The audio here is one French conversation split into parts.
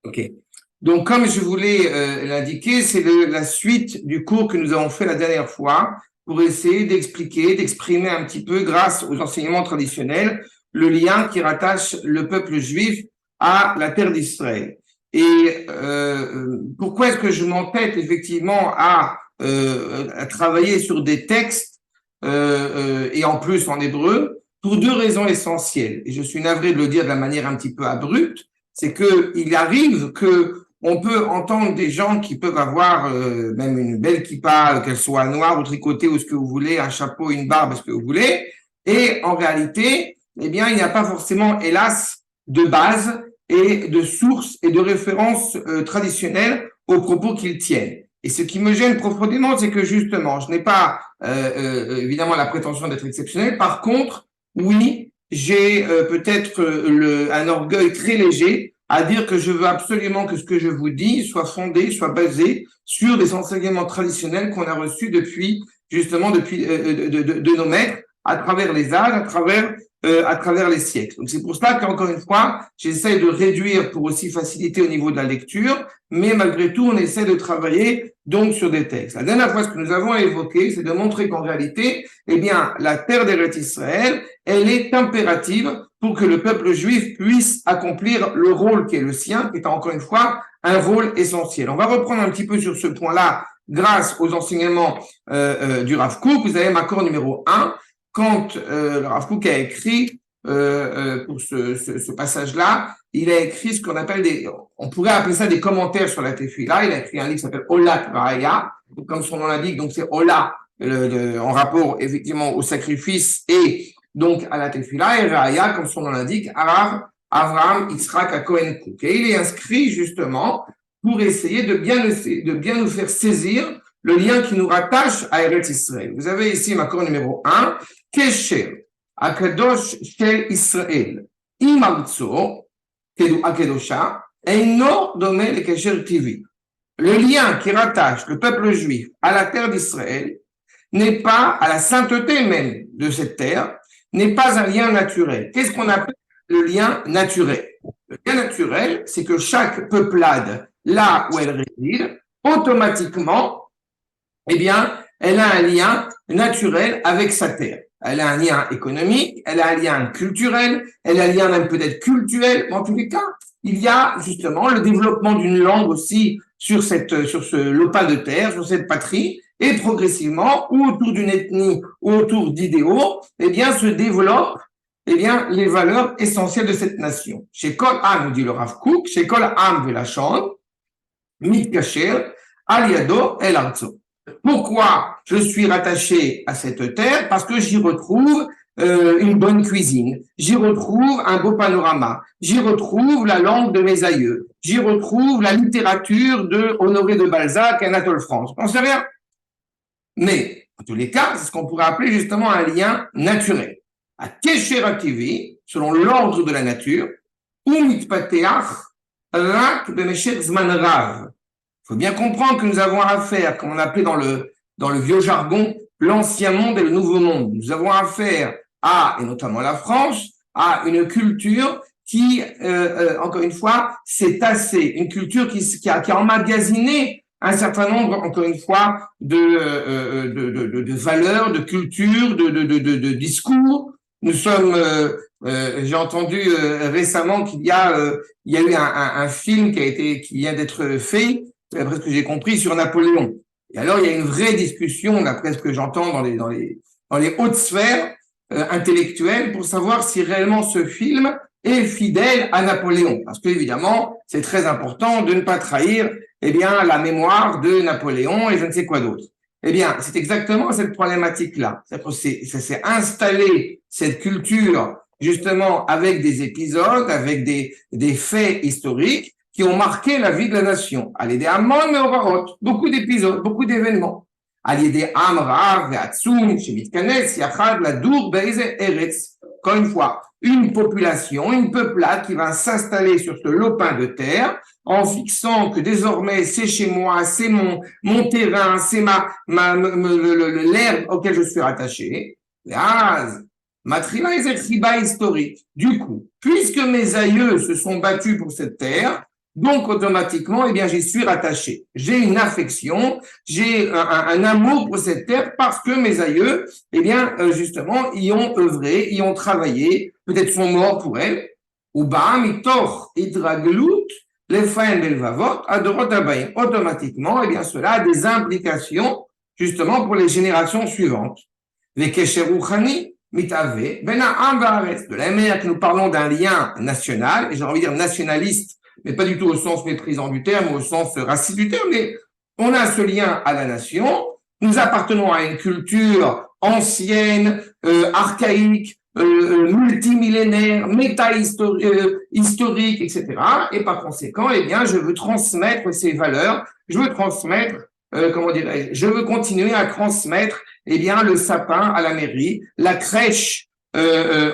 Ok. Donc, comme je voulais l'indiquer, c'est la suite du cours que nous avons fait la dernière fois pour essayer d'expliquer, d'exprimer un petit peu, grâce aux enseignements traditionnels, le lien qui rattache le peuple juif à la terre d'Israël. Et pourquoi est-ce que je m'entête effectivement à travailler sur des textes et en plus en hébreu pour deux raisons essentielles. Et je suis navré de le dire de la manière un petit peu abrupte, c'est que il arrive que on peut entendre des gens qui peuvent avoir même une belle kippa, qu'elle soit noire ou tricotée ou ce que vous voulez, un chapeau, une barbe, ce que vous voulez, et en réalité, eh bien, il n'y a pas forcément, hélas, de base et de sources et de références traditionnelles aux propos qu'ils tiennent. Et ce qui me gêne profondément, c'est que justement, je n'ai pas évidemment la prétention d'être exceptionnel. Par contre, oui, j'ai peut-être un orgueil très léger à dire que je veux absolument que ce que je vous dis soit fondé, soit basé sur des enseignements traditionnels qu'on a reçus depuis de nos maîtres, à travers les âges, à travers les siècles. Donc c'est pour ça qu'encore une fois, j'essaie de réduire pour aussi faciliter au niveau de la lecture, mais malgré tout, on essaie de travailler donc sur des textes. La dernière fois, ce que nous avons évoqué, c'est de montrer qu'en réalité, eh bien, la terre d'Eretz Israël, elle est impérative pour que le peuple juif puisse accomplir le rôle qui est le sien, qui est encore une fois un rôle essentiel. On va reprendre un petit peu sur ce point-là grâce aux enseignements du Rav Kook. Vous avez ma cour numéro 1, quand le Rav Kook a écrit pour ce passage-là, il a écrit ce qu'on appelle on pourrait appeler ça des commentaires sur la Tefila. Il a écrit un livre qui s'appelle Olat Varaya, comme son nom l'indique, donc c'est Ola, en rapport effectivement au sacrifice et donc à la Tefila, et Raya, comme son nom l'indique, Avraham, Yitzhak, à Cohen Cook. Et il est inscrit justement pour essayer de bien nous faire saisir le lien qui nous rattache à Eretz Israël. Vous avez ici ma cour numéro 1, Kesher, Akadosh Shel Israël, Imarzo, Akedosha, Eino Domé le Kesher TV. Le lien qui rattache le peuple juif à la terre d'Israël n'est pas, à la sainteté même de cette terre, n'est pas un lien naturel. Qu'est-ce qu'on appelle le lien naturel? Le lien naturel, c'est que chaque peuplade, là où elle réside, automatiquement, eh bien, elle a un lien naturel avec sa terre. Elle a un lien économique, elle a un lien culturel, elle a un lien même peut-être culturel. En tous les cas, il y a justement le développement d'une langue aussi sur ce lopin de terre, sur cette patrie, et progressivement, ou autour d'une ethnie, ou autour d'idéaux, eh bien, se développent, eh bien, les valeurs essentielles de cette nation. Chez Kol Am, nous dit le Rav Kook, chez Kol Am Velachon, Mitkacher, Aliado El Arzo. Pourquoi je suis rattaché à cette terre? Parce que j'y retrouve une bonne cuisine, j'y retrouve un beau panorama, j'y retrouve la langue de mes aïeux, j'y retrouve la littérature de Honoré de Balzac et Anatole France. On sait rien. Mais, en tous les cas, c'est ce qu'on pourrait appeler justement un lien naturel. À Keshera TV, selon l'ordre de la nature, ou Mitpateach, Rak Bemeshech Zman Rav. Il faut bien comprendre que nous avons affaire, comme on appelait dans le vieux jargon, l'ancien monde et le nouveau monde. Nous avons affaire à, et notamment la France, à une culture qui, encore une fois, s'est tassée, une culture qui a emmagasiné un certain nombre, encore une fois, de valeurs, de cultures, de discours. Nous sommes, j'ai entendu récemment qu'il y a eu un film qui vient d'être fait, d'après ce que j'ai compris, sur Napoléon. Et alors, il y a une vraie discussion, d'après ce que j'entends dans les hautes sphères intellectuelles, pour savoir si réellement ce film est fidèle à Napoléon. Parce qu'évidemment, c'est très important de ne pas trahir, eh bien, la mémoire de Napoléon et je ne sais quoi d'autre. Eh bien, c'est exactement cette problématique-là. Ça s'est installé, cette culture, justement, avec des épisodes, avec des faits historiques, qui ont marqué la vie de la nation. À l'aider Amon, mais au Varot. Beaucoup d'épisodes, beaucoup d'événements. À l'aider Amra, Veatsum, Shemitkanes, Yachad, la Dour, Beize, Eretz. Encore une fois, une population, une peuplade qui va s'installer sur ce lopin de terre en fixant que désormais c'est chez moi, c'est mon terrain, c'est l'herbe auquel je suis rattaché. Matrina est riba historique. Du coup, puisque mes aïeux se sont battus pour cette terre, Donc, automatiquement, eh bien, j'y suis rattaché. J'ai une affection, j'ai un amour pour cette terre parce que mes aïeux, eh bien, justement, y ont œuvré, y ont travaillé, peut-être sont morts pour elle. Ou mitor idraglut, les faim belvavot, adorot abayim. Automatiquement, eh bien, cela a des implications, justement, pour les générations suivantes. Les kesherouchani, mitave, bena'am va'aretz. De la même manière que nous parlons d'un lien national, et j'ai envie de dire nationaliste, mais pas du tout au sens méprisant du terme, ou au sens raciste du terme, mais on a ce lien à la nation, nous appartenons à une culture ancienne, archaïque, multimillénaire, méta-historique, etc. Et par conséquent, eh bien, je veux transmettre ces valeurs, je veux transmettre, comment dirais-je, je veux continuer à transmettre, eh bien, le sapin à la mairie, la crèche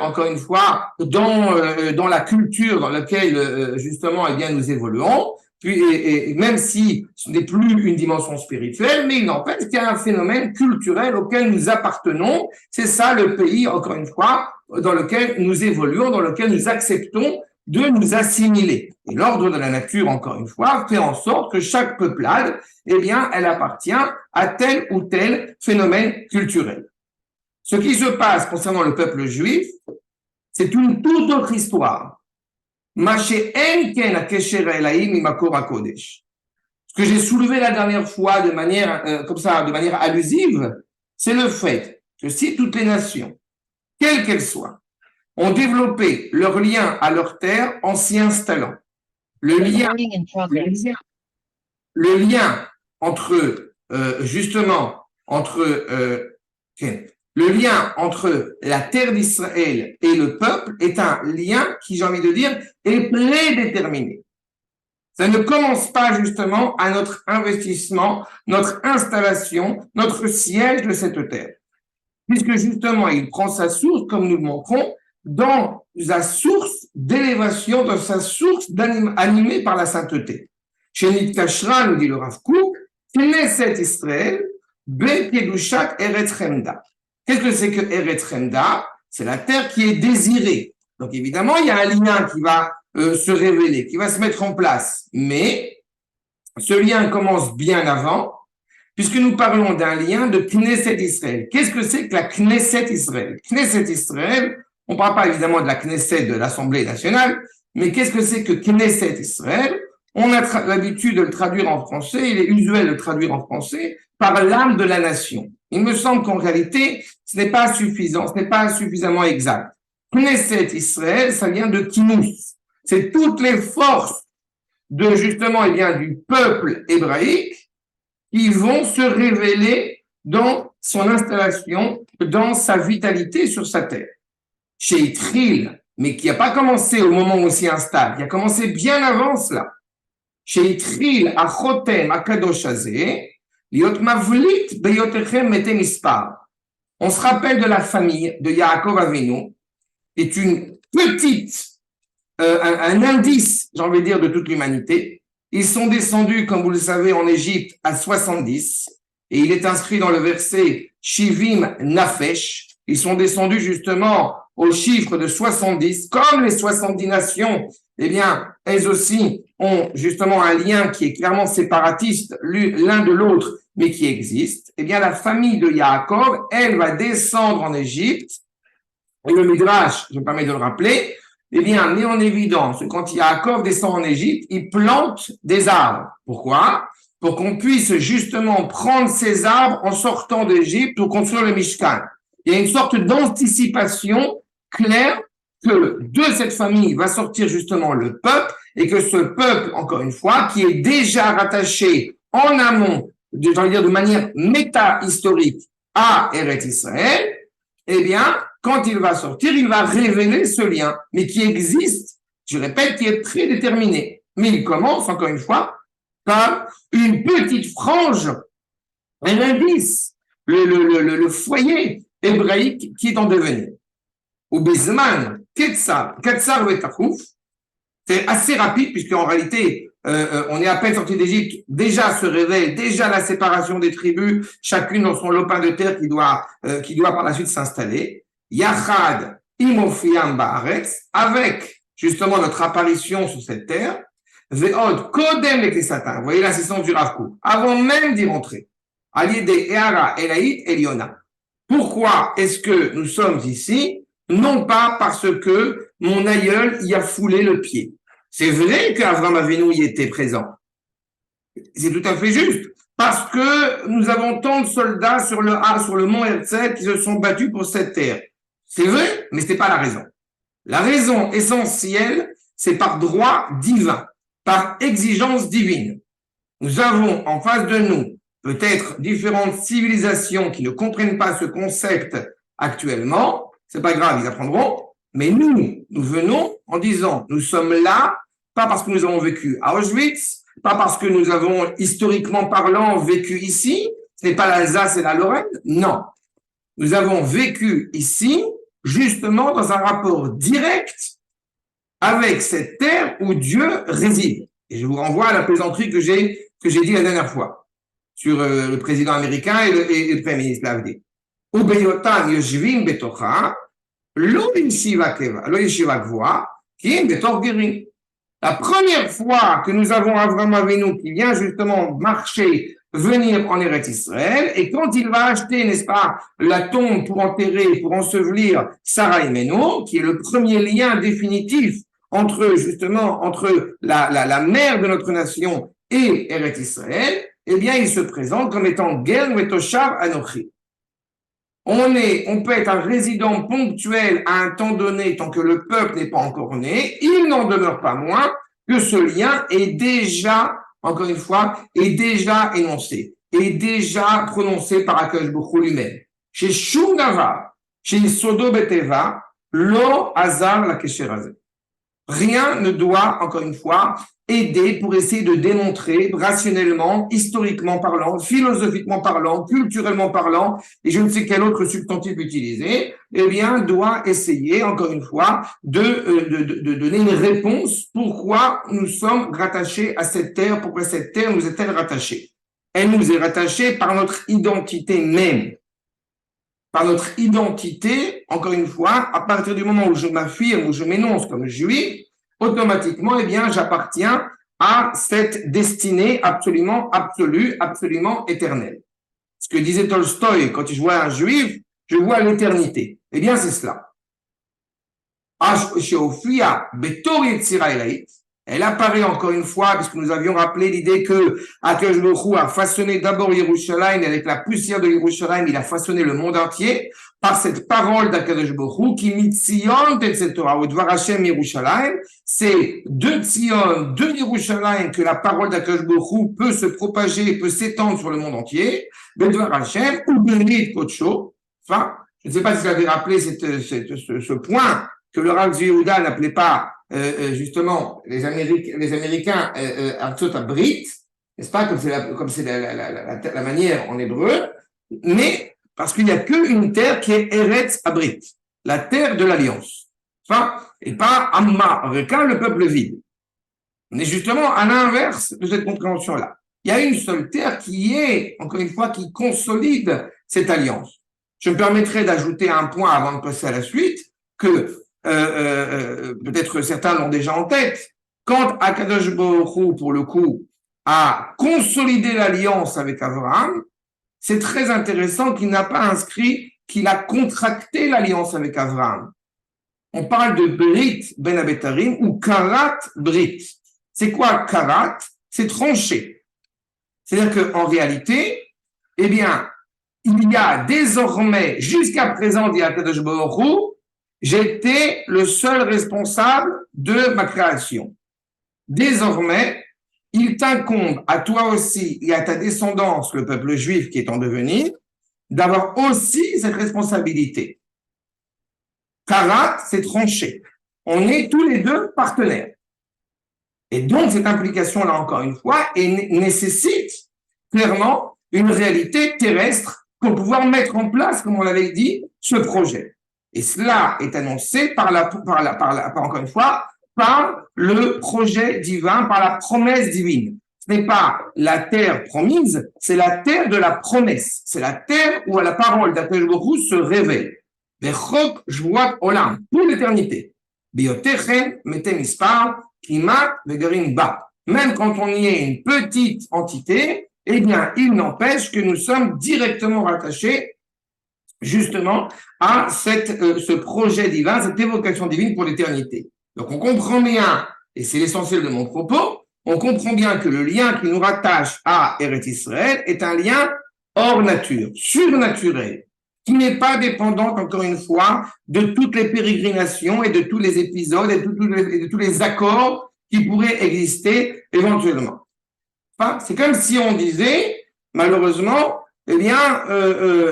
encore une fois, dans la culture dans laquelle justement eh bien nous évoluons, puis et même si ce n'est plus une dimension spirituelle, mais il n'empêche qu'il y a un phénomène culturel auquel nous appartenons. C'est ça le pays, encore une fois, dans lequel nous évoluons, dans lequel nous acceptons de nous assimiler. Et l'ordre de la nature, encore une fois, fait en sorte que chaque peuplade, eh bien, elle appartient à tel ou tel phénomène culturel. Ce qui se passe concernant le peuple juif, c'est une toute autre histoire. Ce que j'ai soulevé la dernière fois de manière, comme ça, de manière allusive, c'est le fait que si toutes les nations, quelles qu'elles soient, ont développé leur lien à leur terre en s'y installant, le lien entre, justement, le lien entre la terre d'Israël et le peuple est un lien qui, j'ai envie de dire, est prédéterminé. Ça ne commence pas justement à notre investissement, notre installation, notre siège de cette terre. Puisque justement, il prend sa source, comme nous le montrons, dans sa source d'élévation, dans sa source animée par la sainteté. Chez Nitkashra, nous dit le Rav Kook, Knesset Israël, Be Kedushat Eretz Chemda. Qu'est-ce que c'est que Eretz Chemda? C'est la terre qui est désirée. Donc évidemment, il y a un lien qui va se révéler, qui va se mettre en place. Mais ce lien commence bien avant, puisque nous parlons d'un lien de Knesset Israël. Qu'est-ce que c'est que la Knesset Israël? Knesset Israël, on ne parle pas évidemment de la Knesset de l'Assemblée nationale, mais qu'est-ce que c'est que Knesset Israël? On a l'habitude de le traduire en français, il est usuel de le traduire en français, par l'âme de la nation. Il me semble qu'en réalité, ce n'est pas suffisant, ce n'est pas suffisamment exact. Knesset Israël, ça vient de Kinous. C'est toutes les forces de justement, eh bien, du peuple hébraïque qui vont se révéler dans son installation, dans sa vitalité sur sa terre. Chez Itril, mais qui n'a pas commencé au moment où on s'y installe, qui a commencé bien avant cela. Chez Itril, à Chotem, à Kadosh Hazeh, Liot Mavlit, Beyotechem, Mete Mispar. On se rappelle de la famille de Yaakov Avinu, est une petite, un indice, j'ai envie de dire, de toute l'humanité. Ils sont descendus, comme vous le savez, en Égypte à 70, et il est inscrit dans le verset Shivim Nafesh. Ils sont descendus justement au chiffre de 70, comme les 70 nations, eh bien, elles aussi ont justement un lien qui est clairement séparatiste l'un de l'autre, mais qui existe. Eh bien, la famille de Yaakov, elle va descendre en Égypte, et le Midrash, je me permets de le rappeler, eh bien, met en évidence que quand Yaakov descend en Égypte, il plante des arbres. Pourquoi? Pour qu'on puisse justement prendre ces arbres en sortant d'Égypte pour construire le Mishkan. Il y a une sorte d'anticipation claire que de cette famille va sortir justement le peuple et que ce peuple, encore une fois, qui est déjà rattaché en amont, j'ai envie de dire de manière méta-historique à Eretz Israël, eh bien, quand il va sortir, il va révéler ce lien, mais qui existe, je répète, qui est prédéterminé. Mais il commence, encore une fois, par une petite frange, un indice, le foyer hébraïque qui est en devenir. Ou Bezman, Ketzar Vetachouf, c'est assez rapide, puisqu'en réalité, on est à peine sorti d'Égypte, déjà se révèle, déjà la séparation des tribus, chacune dans son lopin de terre qui doit par la suite s'installer. Yachad Imofiam Baaretz, avec justement notre apparition sur cette terre, Ve'od kodem lekesatan. Vous voyez l'assistance du Rav Kook. Avant même d'y rentrer. Aliede Eara Elaït Eliona. Pourquoi est-ce que nous sommes ici? Non pas parce que mon aïeul y a foulé le pied. C'est vrai qu'Avram Avinu y était présent. C'est tout à fait juste. Parce que nous avons tant de soldats sur le mont Herzl qui se sont battus pour cette terre. C'est vrai, mais ce n'est pas la raison. La raison essentielle, c'est par droit divin, par exigence divine. Nous avons en face de nous peut-être différentes civilisations qui ne comprennent pas ce concept actuellement. C'est pas grave, ils apprendront. Mais nous venons en disant, nous sommes là, pas parce que nous avons vécu à Auschwitz, pas parce que nous avons, historiquement parlant, vécu ici. Ce n'est pas l'Alsace et la Lorraine. Non. Nous avons vécu ici, justement, dans un rapport direct avec cette terre où Dieu réside. Et je vous renvoie à la plaisanterie que j'ai dit la dernière fois sur le président américain et le premier ministre l'a dit. Ubeyotam yoshvim betocha, lo yeshiva gvoa, ki im betor gerim. La première fois que nous avons Avram Avinu qui vient justement marcher, venir en Eretz Israël, et quand il va acheter, n'est-ce pas, la tombe pour enterrer, pour ensevelir Sarah Imenu, qui est le premier lien définitif entre la mère de notre nation et Eretz Israël, eh bien, il se présente comme étant Ger Vetoshav Anochi. On peut être un résident ponctuel à un temps donné tant que le peuple n'est pas encore né. Il n'en demeure pas moins que ce lien est déjà, encore une fois, est déjà énoncé, est déjà prononcé par Akadosh Baruch Hu lui-même. Chez Shum Davar, chez Sodo Beteva, Lo Hazar la Kesher Hazeh. Rien ne doit, encore une fois, aider pour essayer de démontrer rationnellement, historiquement parlant, philosophiquement parlant, culturellement parlant, et je ne sais quel autre substantif utiliser, eh bien, doit essayer, encore une fois, de donner une réponse pourquoi nous sommes rattachés à cette terre, pourquoi cette terre nous est-elle rattachée. Elle nous est rattachée par notre identité même. Par notre identité, encore une fois, à partir du moment où je m'affirme, où je m'énonce comme juif, automatiquement, eh bien, j'appartiens à cette destinée absolument absolue, absolument éternelle. Ce que disait Tolstoï, quand je vois un juif, je vois l'éternité. Eh bien, c'est cela. Elle apparaît encore une fois, puisque nous avions rappelé l'idée que Akadosh Baruch Hu a façonné d'abord Yerushalayim, et avec la poussière de Yerushalayim, il a façonné le monde entier, par cette parole d'Akadosh Baruch Hu, qui mitzion, etc. Au Dvar Hashem Yerushalayim, c'est de Tzion, de Yerushalayim, que la parole d'Akadosh Baruch Hu peut se propager, peut s'étendre sur le monde entier, Bedvar Hashem, ou Benit Kocho. Enfin, je ne sais pas si vous avez rappelé ce point, que le Rav Yehuda n'appelait pas justement les Américains Artsot Abrit, n'est-ce pas, comme c'est la manière en hébreu, mais parce qu'il n'y a qu'une terre qui est Eretz Abrit, la terre de l'alliance, enfin, et pas Amma, Reka, le peuple vide. On est justement à l'inverse de cette compréhension-là. Il y a une seule terre qui est, encore une fois, qui consolide cette alliance. Je me permettrai d'ajouter un point avant de passer à la suite, que peut-être certains l'ont déjà en tête, quand Akadosh Baruch Hu, pour le coup, a consolidé l'alliance avec Abraham, c'est très intéressant qu'il n'a pas inscrit qu'il a contracté l'alliance avec Abraham. On parle de Brit Ben Abetarim ou Karat Brit. C'est quoi Karat? C'est tranché. C'est-à-dire qu'en réalité, eh bien, il y a désormais, jusqu'à présent, dit Akadosh Baruch Hu, j'étais le seul responsable de ma création. Désormais, il t'incombe à toi aussi et à ta descendance, le peuple juif qui est en devenir, d'avoir aussi cette responsabilité. Karat, c'est tranché. On est tous les deux partenaires. Et donc, cette implication-là, encore une fois, nécessite clairement une réalité terrestre pour pouvoir mettre en place, comme on l'avait dit, ce projet. Et cela est annoncé encore une fois, par le projet divin, par la promesse divine. Ce n'est pas la terre promise, c'est la terre de la promesse. C'est la terre où la parole d'Akadosh Baruch Hu se révèle. Vechok Shvuat Olam, pour l'éternité. Biotechen Metem Ispar, Kimat Vegarim Ba. même quand on y est une petite entité, eh bien, il n'empêche que nous sommes directement rattachés justement à ce projet divin, cette évocation divine pour l'éternité. Donc on comprend bien, et c'est l'essentiel de mon propos, on comprend bien que le lien qui nous rattache à Eretz Israël est un lien hors nature, surnaturel, qui n'est pas dépendant, encore une fois, de toutes les pérégrinations et de tous les épisodes et de tous les accords qui pourraient exister éventuellement. Enfin, c'est comme si on disait, malheureusement, eh bien,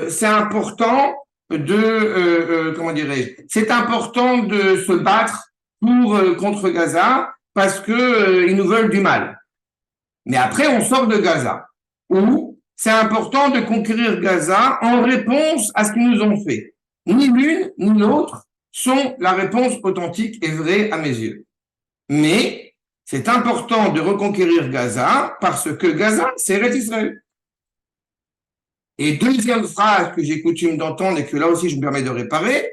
c'est important comment dirais-je, c'est important de se battre contre Gaza parce que ils nous veulent du mal. Mais après, on sort de Gaza. Ou c'est important de conquérir Gaza en réponse à ce qu'ils nous ont fait. Ni l'une ni l'autre sont la réponse authentique et vraie à mes yeux. Mais c'est important de reconquérir Gaza parce que Gaza, c'est Eretz Israël. Et deuxième phrase que j'ai coutume d'entendre et que là aussi je me permets de réparer,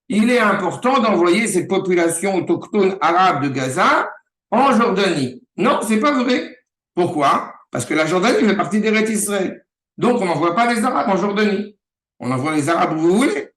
il est important d'envoyer cette population autochtone arabe de Gaza en Jordanie. Non, c'est pas vrai. Pourquoi? Parce que la Jordanie fait partie d'Eretz Israël. Donc on n'envoie pas les Arabes en Jordanie. On envoie les Arabes où vous voulez.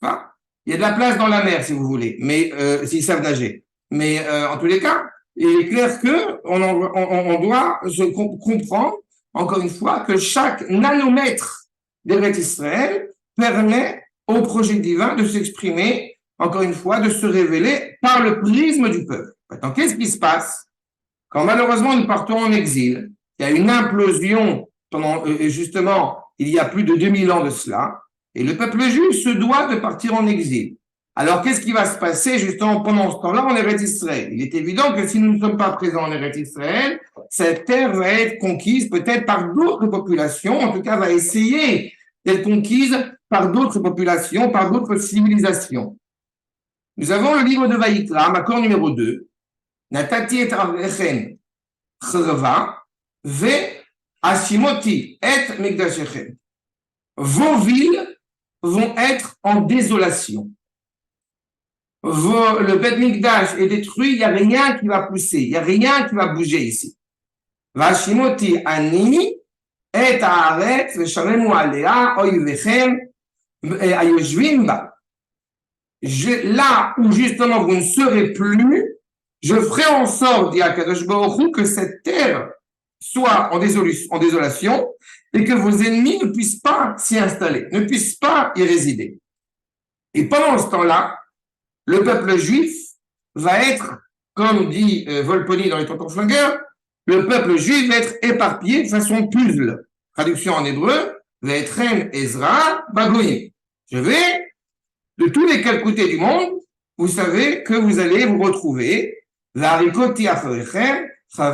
Enfin, il y a de la place dans la mer si vous voulez, mais s'ils savent nager. Mais en tous les cas, il est clair que on doit se comprendre, encore une fois, que chaque nanomètre d'Eretz Israël permet au projet divin de s'exprimer, encore une fois, de se révéler par le prisme du peuple. Maintenant, qu'est-ce qui se passe quand malheureusement nous partons en exil? Il y a une implosion pendant, justement, il y a plus de 2000 ans de cela, et le peuple juif se doit de partir en exil. Alors, qu'est-ce qui va se passer justement pendant ce temps-là en Eretz Israël? Il est évident que si nous ne sommes pas présents en Eretz Israël, cette terre va être conquise peut-être par d'autres populations, en tout cas va essayer d'être conquise par d'autres populations, par d'autres civilisations. Nous avons le livre de Vaïkra, accord numéro 2, Natati et Avrechem Chorva, ve Hashimoti et Mikdashechem. Vos villes vont être en désolation. Le Beth Mikdash est détruit, il n'y a rien qui va pousser, il n'y a rien qui va bouger ici. Vashimoti ani et haaretz vesharemu alea oyvechem ayosvim ba. Là où justement vous ne serez plus, je ferai en sorte, dit Akadosh Baruch Hu, que cette terre soit en désolation et que vos ennemis ne puissent pas s'y installer, ne puissent pas y résider. Et pendant ce temps-là, le peuple juif va être, comme dit Volponi dans les Tontons Flingueurs, le peuple juif va être éparpillé de façon puzzle. Traduction en hébreu, Ve'etchem Ezra Bagoyim. Je vais, de tous les quatre côtés du monde, vous savez que vous allez vous retrouver, V'arikoti acharechem, vos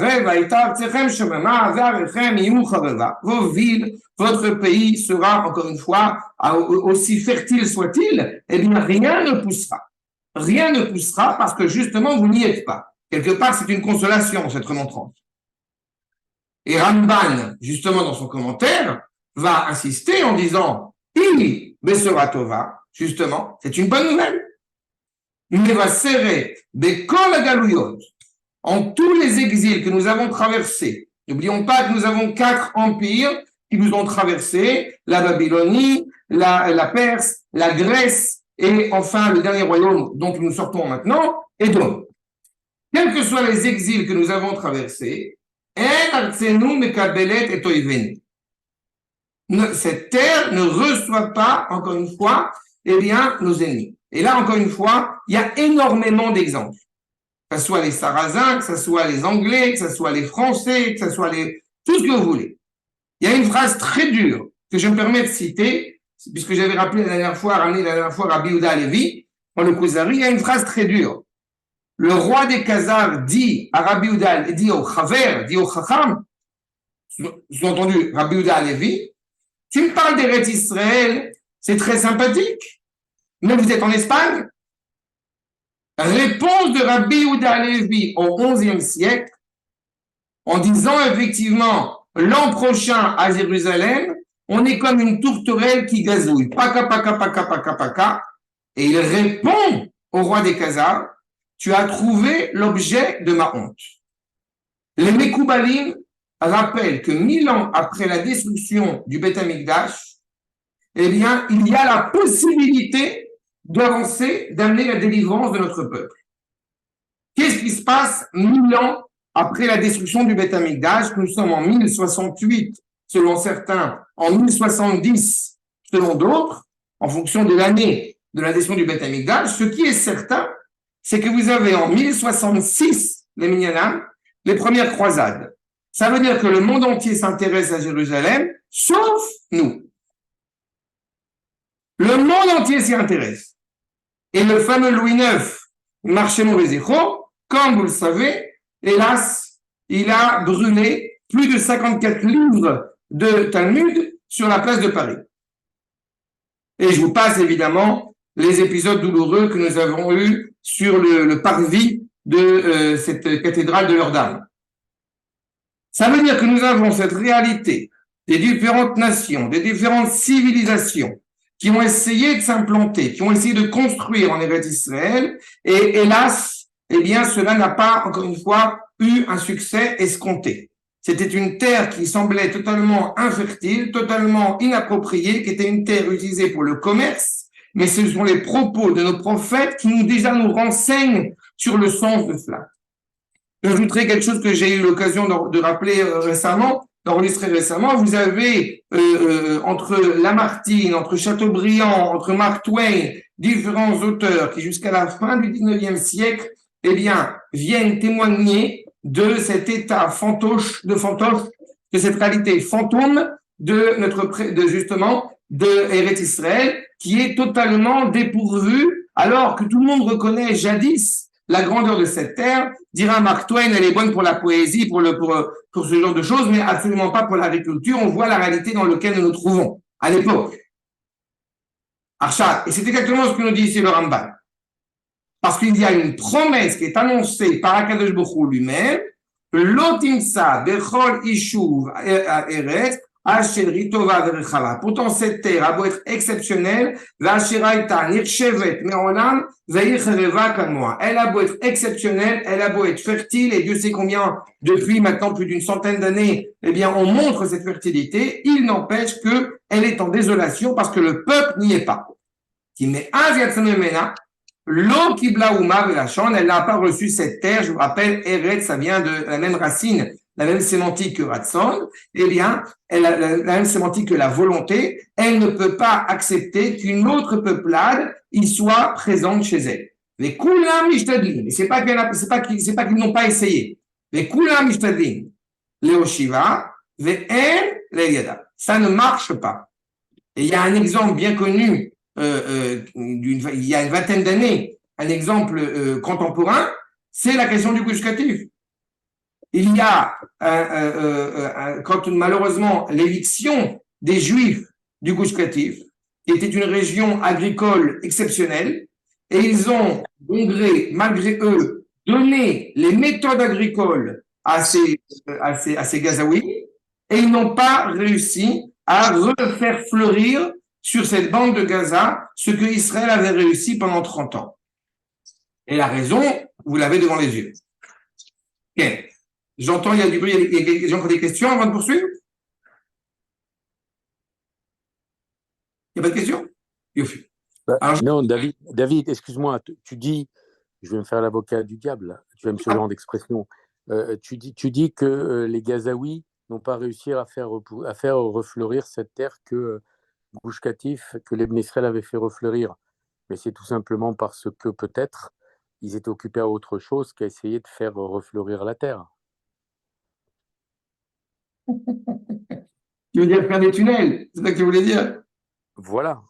villes, votre pays sera, encore une fois, aussi fertile soit-il, eh bien rien ne poussera. Rien ne poussera parce que justement vous n'y êtes pas. Quelque part, c'est une consolation, cette remontrance. Et Ramban, justement dans son commentaire, va insister en disant Il Besora Tova, justement, c'est une bonne nouvelle. Il va serrer Bekol Galuyot, en tous les exils que nous avons traversés. N'oublions pas que nous avons 4 empires qui nous ont traversés, la Babylonie, la Perse, la Grèce, et enfin le dernier royaume dont nous sortons maintenant, Édom. Quels que soient les exils que nous avons traversés, cette terre ne reçoit pas, encore une fois, eh bien, nos ennemis. Et là, encore une fois, il y a énormément d'exemples. Que ce soit les Sarrasins, que ce soit les Anglais, que ce soit les Français, que ce soit tout ce que vous voulez. Il y a une phrase très dure que je me permets de citer, puisque j'avais ramené la dernière fois Rabbi Yehuda Halevi, dans le Kuzari, il y a une phrase très dure. Le roi des Khazars dit à Rabbi Yehuda, dit au Chaver, dit au Chacham, sous-entendu Rabbi Yehuda Halevi, tu me parles d'Eretz Israël, c'est très sympathique, mais vous êtes en Espagne. Réponse de Rabbi Yehuda Halevi au XIe siècle, en disant effectivement, l'an prochain à Jérusalem, on est comme une tourterelle qui gazouille. Paka, paka, paka, paka, paka. Et il répond au roi des Khazars, tu as trouvé l'objet de ma honte. Les Mekoubalim rappellent que 1000 ans après la destruction du Beth Amikdash, eh bien, il y a la possibilité d'avancer, d'amener la délivrance de notre peuple. Qu'est-ce qui se passe 1000 ans après la destruction du Beth Amikdash? Nous sommes en 1068, selon certains, en 1070, selon d'autres, en fonction de l'année de la destruction du Beth Amikdash. Ce qui est certain, c'est que vous avez en 1066, les Minyanam, les premières croisades. Ça veut dire que le monde entier s'intéresse à Jérusalem, sauf nous. Le monde entier s'y intéresse. Et le fameux Louis IX, Marchemo Vézécho, comme vous le savez, hélas, il a brûlé plus de 54 livres de Talmud sur la place de Paris. Et je vous passe évidemment les épisodes douloureux que nous avons eus sur le parvis de cette cathédrale de Notre-Dame. Ça veut dire que nous avons cette réalité des différentes nations, des différentes civilisations qui ont essayé de s'implanter, qui ont essayé de construire en Eretz Israël, et hélas, eh bien, cela n'a pas, encore une fois, eu un succès escompté. C'était une terre qui semblait totalement infertile, totalement inappropriée, qui était une terre utilisée pour le commerce, mais ce sont les propos de nos prophètes qui nous renseignent sur le sens de cela. J'ajouterai quelque chose que j'ai eu l'occasion de rappeler récemment, d'enregistrer récemment. Vous avez entre Lamartine, entre Chateaubriand, entre Mark Twain, différents auteurs qui jusqu'à la fin du 19e siècle, eh bien, viennent témoigner de cet état fantoche, de cette réalité fantôme de Eretz Israël, qui est totalement dépourvue, alors que tout le monde reconnaît jadis la grandeur de cette terre. Dira Mark Twain, elle est bonne pour la poésie, pour ce genre de choses, mais absolument pas pour l'agriculture. On voit la réalité dans laquelle nous nous trouvons à l'époque. Archa, et c'est exactement ce que nous dit ici le Rambam. Parce qu'il y a une promesse qui est annoncée par Akadosh Baruch Hu lui-même, Lotimsa bechol ishuv eretz asher ritova verechala. Pourtant cette terre a beau être exceptionnelle, v'asheraita nirchevet me'olam ve'ichreva kamoa. Elle a beau être exceptionnelle, elle a beau être fertile, et Dieu sait combien depuis maintenant plus d'une centaine d'années, eh bien on montre cette fertilité. Il n'empêche que elle est en désolation parce que le peuple n'y est pas. Qui met un viatsamemena. L'eau qui blaouma velachon, elle n'a pas reçu cette terre. Je vous rappelle, Eretz, ça vient de la même racine, la même sémantique que Ratson. Eh bien, elle a la même sémantique que la volonté. Elle ne peut pas accepter qu'une autre peuplade y soit présente chez elle. Les koulam mishtadlim, c'est pas qu'ils n'ont pas essayé. Les koulam mishtadlim, les oshiva, ve'en le'yada. Ça ne marche pas. Et il y a un exemple bien connu. Il y a une vingtaine d'années, un exemple contemporain, c'est la question du Gush Katif. Il y a, quand malheureusement l'éviction des Juifs du Gush Katif, qui était une région agricole exceptionnelle, et ils ont, malgré eux, donné les méthodes agricoles à ces Gazaouis, et ils n'ont pas réussi à refaire fleurir sur cette bande de Gaza, ce que Israël avait réussi pendant 30 ans. Et la raison, vous l'avez devant les yeux. Okay. J'entends, il y a du bruit, il y a des gens qui ont des questions avant de poursuivre? Il n'y a pas de questions? Non, David, excuse-moi, tu dis, je vais me faire l'avocat du diable, tu vas me ce genre d'expression, tu dis que les Gazaouis n'ont pas réussi à faire refleurir cette terre que Gush Katif, que les Bnei Israël avaient fait refleurir. Mais c'est tout simplement parce que peut-être ils étaient occupés à autre chose qu'à essayer de faire refleurir la terre. Tu veux dire faire des tunnels? C'est ça que tu voulais dire? Voilà.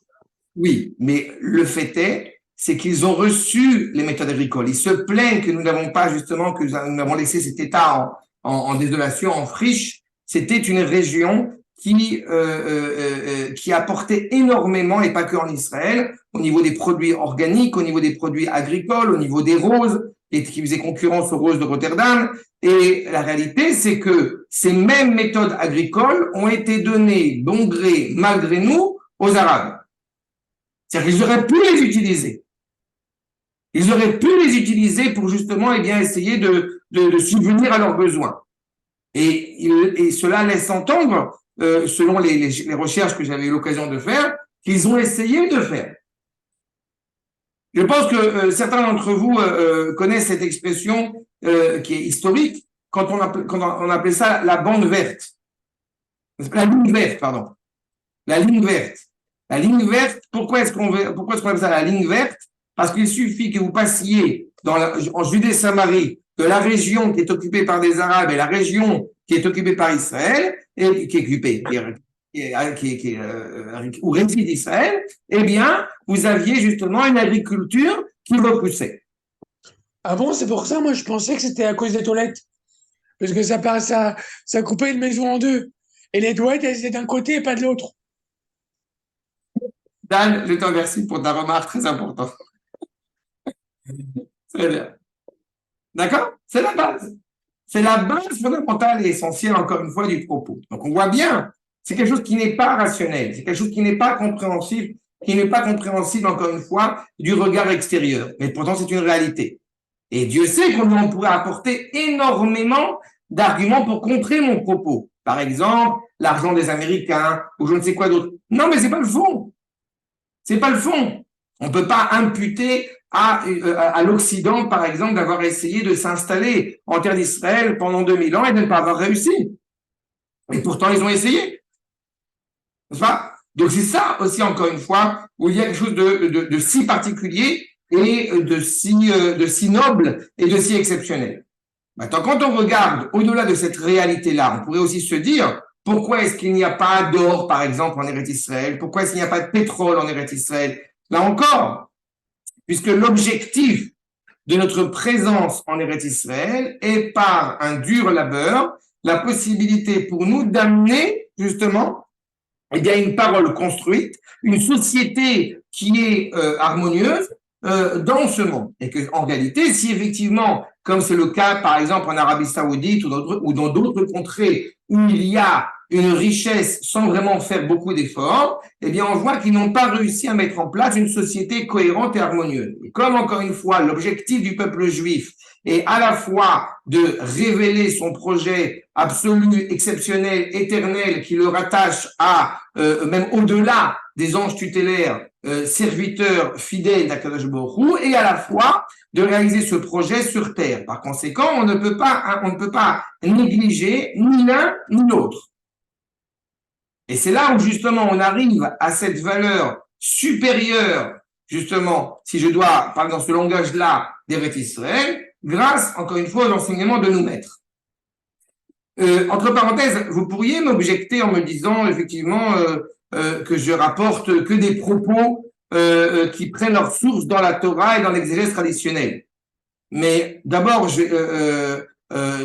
Oui, mais le fait c'est qu'ils ont reçu les méthodes agricoles. Ils se plaignent que nous n'avons pas, justement, que nous avons laissé cet état en désolation, en friche. C'était une région qui apportait énormément, et pas que en Israël, au niveau des produits organiques, au niveau des produits agricoles, au niveau des roses, et qui faisait concurrence aux roses de Rotterdam. Et la réalité, c'est que ces mêmes méthodes agricoles ont été données, bon gré, malgré nous, aux Arabes. C'est-à-dire qu'ils auraient pu les utiliser. Ils auraient pu les utiliser pour justement, essayer de subvenir à leurs besoins. Et cela laisse entendre, selon les recherches que j'avais eu l'occasion de faire, qu'ils ont essayé de faire. Je pense que certains d'entre vous connaissent cette expression qui est historique, quand on appelait ça la bande verte. La ligne verte, pardon. La ligne verte. La ligne verte, pourquoi est-ce qu'on appelle ça la ligne verte? Parce qu'il suffit que vous passiez en Judée-Samarie de la région qui est occupée par des Arabes et la région qui est occupée par Israël, et qui est occupée, où réside Israël, eh bien, vous aviez justement une agriculture qui repoussait. Ah bon, c'est pour ça, moi, je pensais que c'était à cause des toilettes. Parce que ça coupait une maison en deux. Et les toilettes, elles étaient d'un côté et pas de l'autre. Dan, je te remercie pour ta remarque très importante. Très bien. D'accord? C'est la base. C'est la base fondamentale et essentielle, encore une fois, du propos. Donc, on voit bien, c'est quelque chose qui n'est pas rationnel, c'est quelque chose qui n'est pas compréhensible, encore une fois, du regard extérieur. Mais pourtant, c'est une réalité. Et Dieu sait qu'on pourrait apporter énormément d'arguments pour contrer mon propos. Par exemple, l'argent des Américains, ou je ne sais quoi d'autre. Non, mais c'est pas le fond. C'est pas le fond. On ne peut pas imputer à l'Occident, par exemple, d'avoir essayé de s'installer en terre d'Israël pendant 2000 ans et de ne pas avoir réussi. Et pourtant, ils ont essayé. N'est-ce pas? Donc, c'est ça aussi, encore une fois, où il y a quelque chose de si particulier et de si noble et de si exceptionnel. Maintenant, quand on regarde au-delà de cette réalité-là, on pourrait aussi se dire, pourquoi est-ce qu'il n'y a pas d'or, par exemple, en Eretz Israël? Pourquoi est-ce qu'il n'y a pas de pétrole en Eretz Israël? Là encore, puisque l'objectif de notre présence en Eretz Israël est par un dur labeur, la possibilité pour nous d'amener, justement, eh bien, une parole construite, une société qui est harmonieuse dans ce monde. Et que, en réalité, si effectivement, comme c'est le cas, par exemple, en Arabie Saoudite ou dans d'autres contrées où il y a une richesse sans vraiment faire beaucoup d'efforts, eh bien, on voit qu'ils n'ont pas réussi à mettre en place une société cohérente et harmonieuse. Et comme, encore une fois, l'objectif du peuple juif est à la fois de révéler son projet absolu, exceptionnel, éternel, qui le rattache à, même au-delà des anges tutélaires, serviteurs fidèles d'Akadosh Baruch Hu, et à la fois de réaliser ce projet sur terre. Par conséquent, on ne peut pas négliger ni l'un ni l'autre. Et c'est là où justement on arrive à cette valeur supérieure, justement, si je dois parler dans ce langage-là d'Eretz Israël, grâce, encore une fois, aux enseignements de nos maîtres. Entre parenthèses, vous pourriez m'objecter en me disant effectivement que je rapporte que des propos qui prennent leur source dans la Torah et dans l'exégèse traditionnelle. Mais d'abord,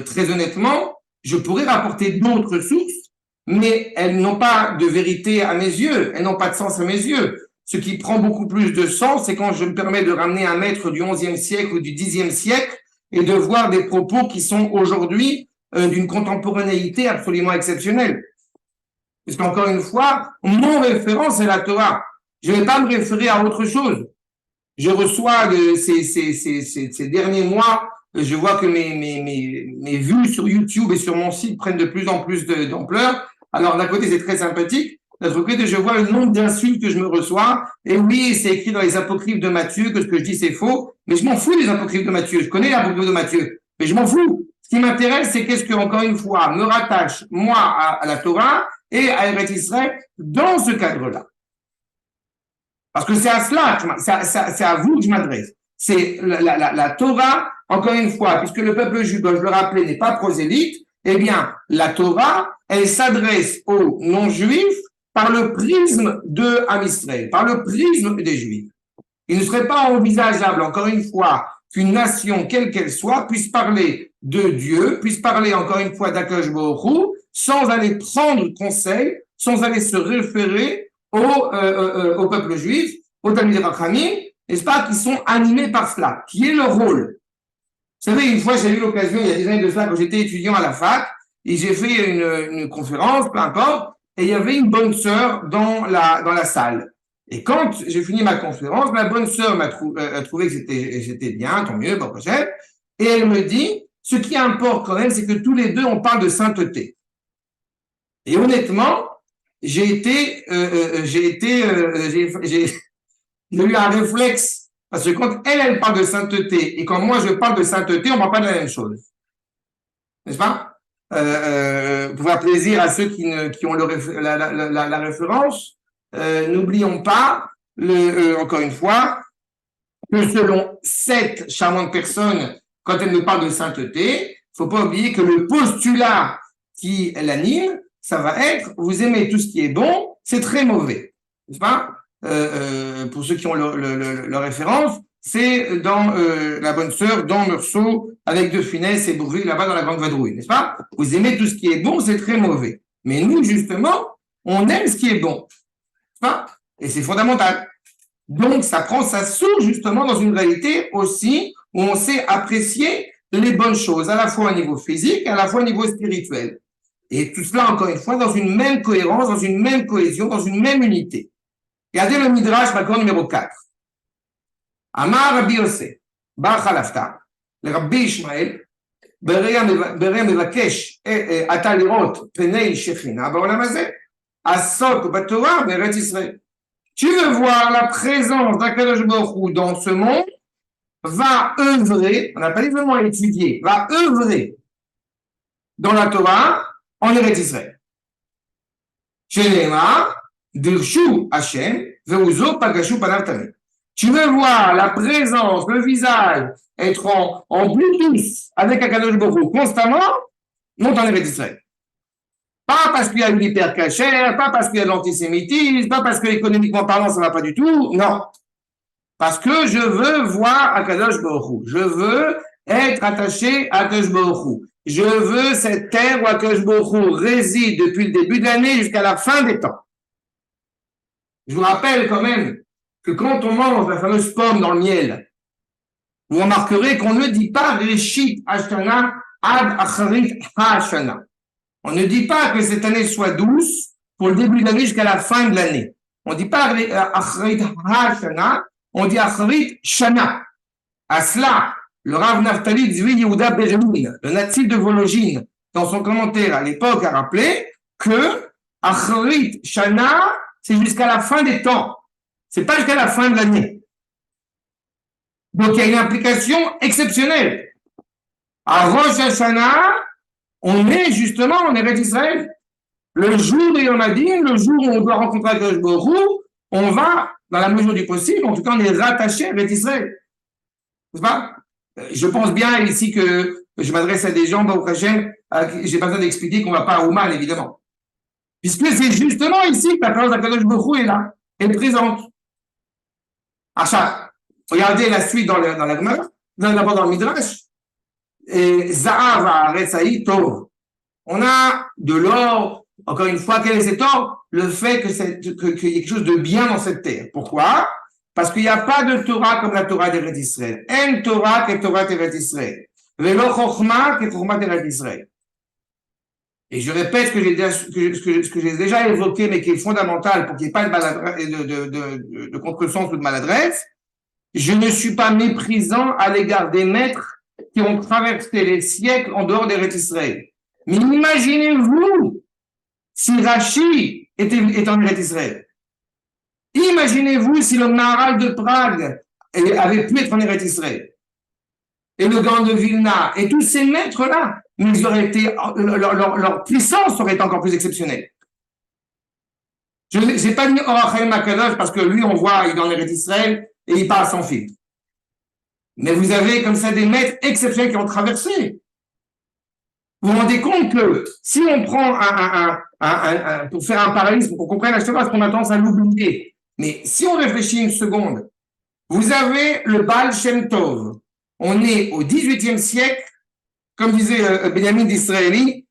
très honnêtement, je pourrais rapporter d'autres sources, mais elles n'ont pas de vérité à mes yeux, elles n'ont pas de sens à mes yeux. Ce qui prend beaucoup plus de sens, c'est quand je me permets de ramener un maître du XIe siècle ou du Xe siècle et de voir des propos qui sont aujourd'hui d'une contemporanéité absolument exceptionnelle. Parce qu'encore une fois, mon référence est la Torah. Je ne vais pas me référer à autre chose. Je reçois ces derniers mois, je vois que mes vues sur YouTube et sur mon site prennent de plus en plus d'ampleur. Alors d'un côté, c'est très sympathique. D'un autre côté, je vois le nombre d'insultes que je me reçois. Et oui, c'est écrit dans les apocryphes de Matthieu que ce que je dis, c'est faux. Mais je m'en fous des apocryphes de Matthieu. Je connais l'apocryphe de Matthieu. Mais je m'en fous. Ce qui m'intéresse, c'est qu'est-ce que, encore une fois, me rattache, moi, à la Torah et à Eretz Israël dans ce cadre-là. Parce que c'est à cela, c'est à vous que je m'adresse. C'est la Torah, encore une fois, puisque le peuple juif, dois-je le rappeler, n'est pas prosélyte, eh bien, la Torah, elle s'adresse aux non-juifs par le prisme de Am Israël, par le prisme des juifs. Il ne serait pas envisageable, encore une fois, qu'une nation, quelle qu'elle soit, puisse parler de Dieu, puisse parler, encore une fois, d'Akadosh Baruch Hu, sans aller prendre conseil, sans aller se référer au peuple juif, aux Talmidei Chachamim, n'est-ce pas, qui sont animés par cela, qui est leur rôle. Vous savez, une fois, j'ai eu l'occasion, il y a des années de cela, quand j'étais étudiant à la fac, et j'ai fait une conférence, peu importe, et il y avait une bonne sœur dans la salle. Et quand j'ai fini ma conférence, la bonne sœur m'a trouvé que j'étais bien, tant mieux, bon projet, et elle me dit, Ce qui importe quand même, c'est que tous les deux, on parle de sainteté. Et honnêtement, j'ai eu un réflexe, parce que quand elle parle de sainteté, et quand moi je parle de sainteté, on ne parle pas de la même chose. N'est-ce pas? Pour faire plaisir à ceux qui ont la référence, n'oublions pas, encore une fois, que selon cette charmante personne, quand elle nous parle de sainteté, il ne faut pas oublier que le postulat qui l'anime, ça va être « vous aimez tout ce qui est bon, c'est très mauvais ». N'est-ce pas? Pour ceux qui ont leur référence, c'est dans La Bonne Sœur, dans Meursault, avec De Funès et Bourvil, là-bas dans la Grande Vadrouille, n'est-ce pas? Vous aimez tout ce qui est bon, c'est très mauvais. Mais nous, justement, on aime ce qui est bon. N'est-ce pas? Et c'est fondamental. Donc, ça prend sa source, justement, dans une réalité aussi où on sait apprécier les bonnes choses, à la fois au niveau physique et à la fois au niveau spirituel. Et tout cela, encore une fois, dans une même cohérence, dans une même cohésion, dans une même unité. Regardez le Midrash, Makor numéro 4. Amar Rabbi Yosef, Bar Chalafta, le Rabbi Ishmael, Berea Mevakesh, Ata Lirot, Penei Shechina, Baolam Hazeh, Asok Batorah, Beret Israël. Tu veux voir la présence d'Akadosh Baruch Hu dans ce monde, va œuvrer, on n'a pas dit vraiment étudier, va œuvrer dans la Torah en Eretz Israël. Shenema, Dirshu Hashem, Veuzo Pagashu Panav Tamid. Tu veux voir la présence, le visage, être en Bluetooth avec Akadosh Baruch Hu constamment, monte en Eretz Israël. Pas parce qu'il y a une hyper-cachère, pas parce qu'il y a de l'antisémitisme, pas parce que économiquement parlant ça va pas du tout, non. Parce que je veux voir Akadosh Baruch Hu. Je veux être attaché à Akadosh Baruch Hu. Je veux cette terre où Akadosh Baruch Hu réside depuis le début de l'année jusqu'à la fin des temps. Je vous rappelle quand même que quand on mange la fameuse pomme dans le miel, vous remarquerez qu'on ne dit pas Reshit Hashana Ad Acharit Hashana. On ne dit pas que cette année soit douce pour le début de l'année jusqu'à la fin de l'année. On ne dit pas Acharit Hashana, on dit Acharit Shana. À cela, le Rav Naftali Zvi Yehuda Benjamin, le natif de Vologine, dans son commentaire à l'époque, a rappelé que Acharit Shana, c'est jusqu'à la fin des temps. C'est pas jusqu'à la fin de l'année. Donc, il y a une implication exceptionnelle. À Rosh Hashanah, on est justement en Eretz Israël. Le jour de Yom Hadin, le jour où on doit rencontrer Akadosh Baruch Hu, on va, dans la mesure du possible, en tout cas, on est rattaché à Eretz Israël. N'est-ce pas? Je pense bien ici que je m'adresse à des gens, Baruch Hashem, j'ai pas besoin d'expliquer qu'on va pas à Ouman, évidemment. Puisque c'est justement ici que la présence d'Akadosh Baruch Hu est là, elle est présente. Achat. Regardez la suite dans la Gemara, d'abord dans le Midrash. Et Zahav Haaretz Tov. On a de l'or. Encore une fois, quel est cet or? Le fait qu'il y ait quelque chose de bien dans cette terre. Pourquoi? Parce qu'il n'y a pas de Torah comme la Torah d'Eretz Israël. En Torah que Torah d'Eretz Israël. Velo Chochma que Chochma d'Eretz Israël. Et je répète ce que j'ai déjà évoqué, mais qui est fondamental pour qu'il n'y ait pas de contresens ou de maladresse. Je ne suis pas méprisant à l'égard des maîtres qui ont traversé les siècles en dehors d'Eretz Israël. Mais imaginez-vous si Rashi est en Eretz Israël. Imaginez-vous si le Maharal de Prague avait pu être en Eretz Israël. Et le Gaon de Vilna, et tous ces maîtres-là, mais ils auraient été, leur puissance aurait été encore plus exceptionnelle. Je n'ai pas dit Or HaChaim HaKadosh parce que lui, on voit, il est en Eretz Israël et il parle sans fil. Mais vous avez comme ça des maîtres exceptionnels qui ont traversé. Vous vous rendez compte que si on prend pour faire un parallélisme, pour qu'on comprenne la chose, parce qu'on a tendance à l'oublier. Mais si on réfléchit une seconde, vous avez le Baal Shem Tov. On est au XVIIIe siècle, comme disait Benjamin Disraeli,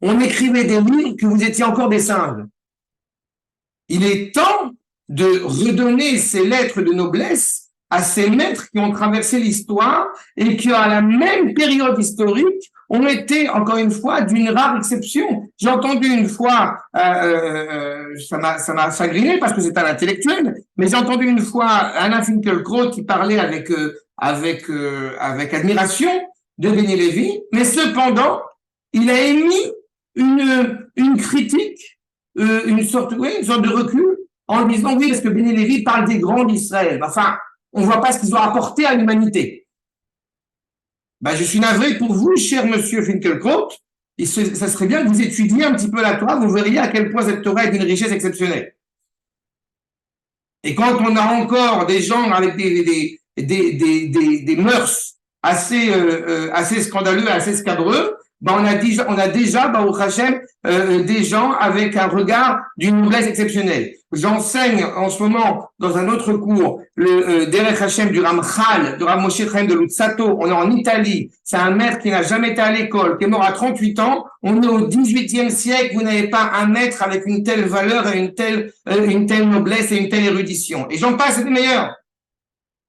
on écrivait des livres que vous étiez encore des singes. Il est temps de redonner ces lettres de noblesse à ces maîtres qui ont traversé l'histoire et qui, à la même période historique, ont été, encore une fois, d'une rare exception. J'ai entendu une fois, ça m'a chagriné parce que c'est un intellectuel, mais j'ai entendu une fois Anna Finkielkraut qui parlait avec admiration de Beni Lévi, mais cependant, il a émis une critique, une sorte de recul, en disant oui, parce que Beni Lévi parle des grands d'Israël. Enfin, on ne voit pas ce qu'ils ont apporté à l'humanité. Je suis navré pour vous, cher monsieur Finkielkraut. Ça serait bien que vous étudiez un petit peu la Torah, vous verriez à quel point cette Torah est d'une richesse exceptionnelle. Et quand on a encore des gens avec des mœurs assez scandaleux, assez scabreux, on a déjà, Baruch Hashem, des gens avec un regard d'une noblesse exceptionnelle. J'enseigne en ce moment dans un autre cours le Derech Hashem du Ramchal, de Rav Moshe Chaim de Luzzato. On est en Italie. C'est un maître qui n'a jamais été à l'école, qui est mort à 38 ans. On est au 18e siècle. Vous n'avez pas un maître avec une telle valeur et une telle noblesse et une telle érudition. Et j'en passe, c'est des meilleurs.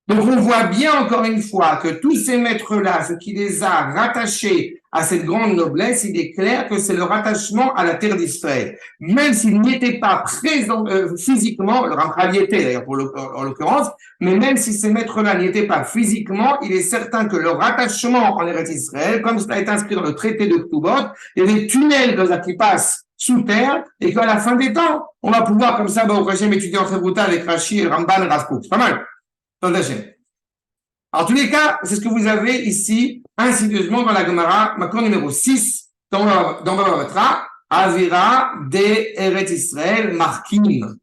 Donc on voit bien encore une fois que tous ces maîtres-là, ce qui les a rattachés à cette grande noblesse, il est clair que c'est le rattachement à la terre d'Israël. Même s'ils n'y étaient pas présents physiquement, le Ramchal y était d'ailleurs en l'occurrence, mais même si ces maîtres-là n'y étaient pas physiquement, il est certain que leur rattachement en Eretz Israël, comme cela est inscrit dans le traité de Ktubot, il y a des tunnels qui passent sous terre, et qu'à la fin des temps, on va pouvoir comme ça, au Hashem, étudier en Chérouta avec Rashi et Ramban et Rav Kook. C'est pas mal. En tous les cas, c'est ce que vous avez ici, insidieusement dans la Gemara, Makor numéro 6, dans Baba Batra, Avira de Eretz Israël Markim.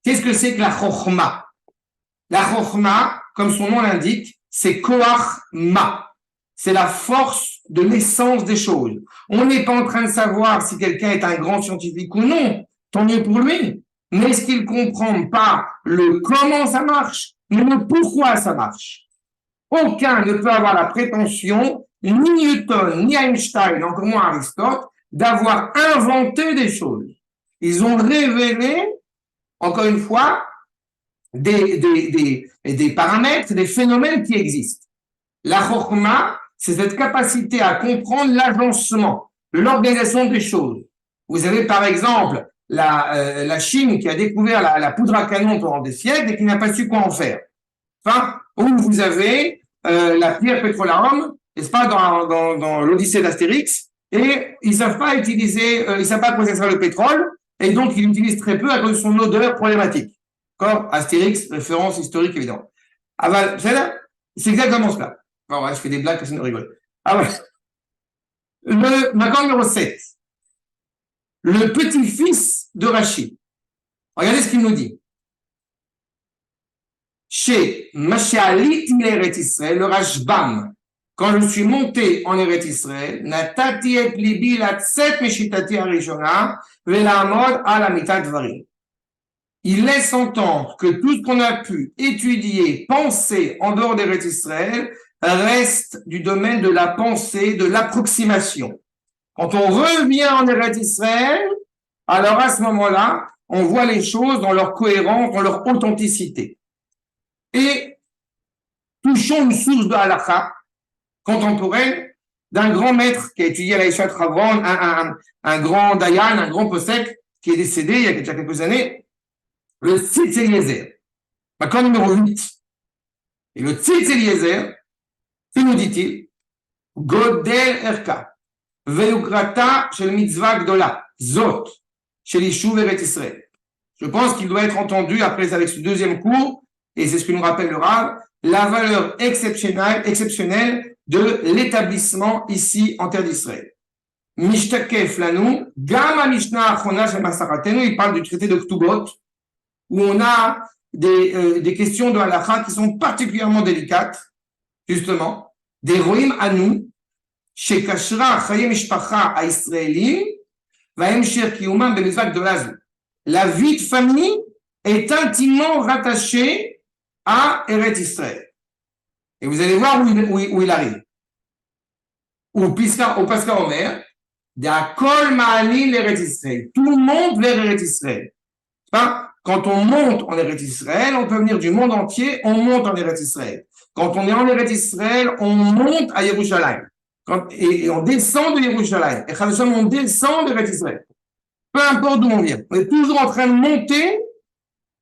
Qu'est-ce que c'est que la Chochma? La Chochma, comme son nom l'indique, c'est Koach Ma. C'est la force de l'essence des choses. On n'est pas en train de savoir si quelqu'un est un grand scientifique ou non. Tant mieux pour lui. Mais est-ce qu'il ne comprend pas le comment ça marche, mais le pourquoi ça marche? Aucun ne peut avoir la prétention, ni Newton, ni Einstein, encore moins Aristote, d'avoir inventé des choses. Ils ont révélé, encore une fois, des paramètres, des phénomènes qui existent. La Chokhma, c'est cette capacité à comprendre l'agencement, l'organisation des choses. Vous avez par exemple la Chine qui a découvert la poudre à canon pendant des siècles et qui n'a pas su quoi en faire. Enfin, où vous avez la pierre pétrolarum, n'est-ce pas, dans l'Odyssée d'Astérix, et ils savent pas utiliser, ils savent pas comment ça sert le pétrole, et donc ils l'utilisent très peu à cause de son odeur problématique. D'accord? Astérix, référence historique évidemment. C'est exactement cela. Bon, ouais, je fais des blagues, personne ne rigole. Le Makor numéro 7. Le petit-fils de Rashi. Regardez ce qu'il nous dit. Chez Mashalit Eretz Israël, le Rashbam, quand je suis monté en Eretz Israël, Natati et libi latzet meshitati harishona ve'lamod ala mitat dvarim. Il laisse entendre que tout ce qu'on a pu étudier, penser en dehors d'Eretz Israël, reste du domaine de la pensée, de l'approximation. Quand on revient en Eretz Israël, alors à ce moment-là, on voit les choses dans leur cohérence, dans leur authenticité. Et touchons une source de halakha contemporaine d'un grand maître qui a étudié à l'Aïshat Ravon, un grand dayan, un grand posek qui est décédé il y a déjà quelques années, le Tzitz Eliezer, Makor numéro 8. Et le Tzitz Eliezer, que nous dit-il? Godel Erka, Veukrata shel mitzvah gdola, Zot, shel Yishuv Eretz Israël. Je pense qu'il doit être entendu après avec ce deuxième cours, et c'est ce que nous rappelle le Rav, la valeur exceptionnelle de l'établissement ici en terre d'Israël. Mishtakef lanu, Gama Mishnah Achona shel Masaratenu, il parle du traité de Ktubot, où on a des questions de halakha qui sont particulièrement délicates, justement, des roim anu, chez Kashra Chaye Mishpacha à Israélim, Vaemshir Kiyumam Bemitzvah Gdolazou. La vie de famille est intimement rattachée à Eretz Israël. Et vous allez voir où il arrive. Au Pascha Omer, d'Akol Ma'ani l'Eretz Israël. Tout le monde vers Eretz Israël. Quand on monte en Eretz Israël, on peut venir du monde entier, on monte en Eretz Israël. Quand on est en Eretz Israël, on monte à Yerushalayim. Et on descend de Yerushalayim. Et on descend de Eretz Israël. Peu importe d'où on vient. On est toujours en train de monter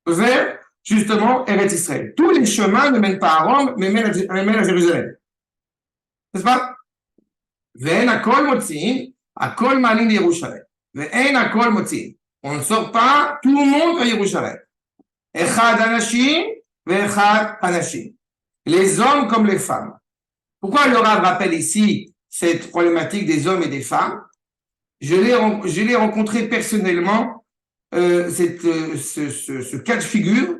vers, justement, Eretz Israël. Tous les chemins ne mènent pas à Rome, mais mènent à Jérusalem. N'est-ce pas? Ve'en hakol motzin, hakol ma'alim Yerushalayim. Ve'en hakol motzin. On ne sort pas tout le monde vers Yerushalayim. Echad anashim, ve'echad anashim. Les hommes comme les femmes. Pourquoi le Rav rappelle ici cette problématique des hommes et des femmes? Je l'ai rencontré personnellement, ce cas de figure,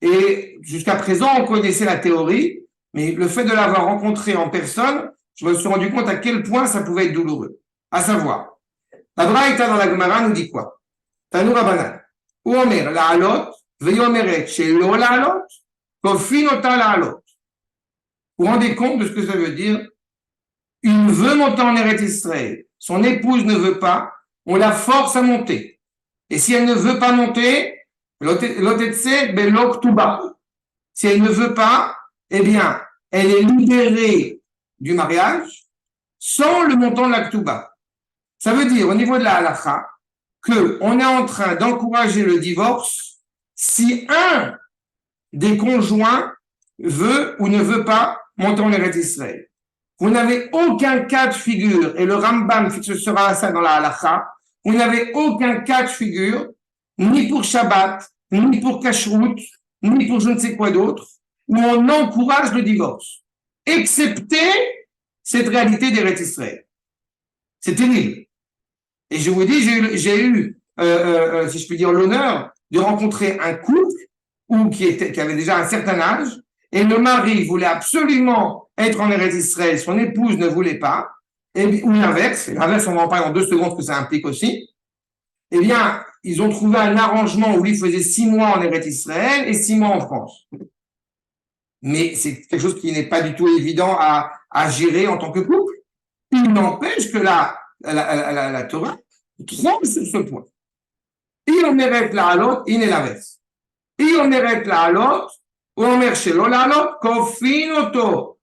et jusqu'à présent, on connaissait la théorie, mais le fait de l'avoir rencontré en personne, je me suis rendu compte à quel point ça pouvait être douloureux. À savoir, la Braïta dans la Gemara nous dit quoi? Tanu Rabbanan, ou Omer la'alot, ve'yomeret shelo la'alot, kofin ota la'alot. Vous vous rendez compte de ce que ça veut dire? Il veut monter en Eretz Israël. Son épouse ne veut pas. On la force à monter. Et si elle ne veut pas monter, l'otetse belok tuba. Si elle ne veut pas, eh bien, elle est libérée du mariage sans le montant de la ktuba. Ça veut dire, au niveau de la halakha, qu'on est en train d'encourager le divorce si un des conjoints veut ou ne veut pas monter en Eretz Israël. Vous n'avez aucun cas de figure, et le Rambam fixera ça dans la halakha, vous n'avez aucun cas de figure, ni pour Shabbat, ni pour Kashrut, ni pour je ne sais quoi d'autre, où on encourage le divorce, excepté cette réalité d'Eretz Israël. C'est terrible. Et je vous dis, j'ai eu, si je puis dire, l'honneur de rencontrer un couple qui avait déjà un certain âge, et le mari voulait absolument être en Eretz Israël, son épouse ne voulait pas, ou l'inverse, on va en parler en 2 secondes, que ça implique aussi. Eh bien, ils ont trouvé un arrangement où lui faisait 6 mois en Eretz Israël et 6 mois en France. Mais c'est quelque chose qui n'est pas du tout évident à gérer en tant que couple. Il n'empêche que la Torah trompe sur ce point. Il en mérite la halot, il est l'inverse. Il en mérite la halot, ou en mérite la halot, kofin oto.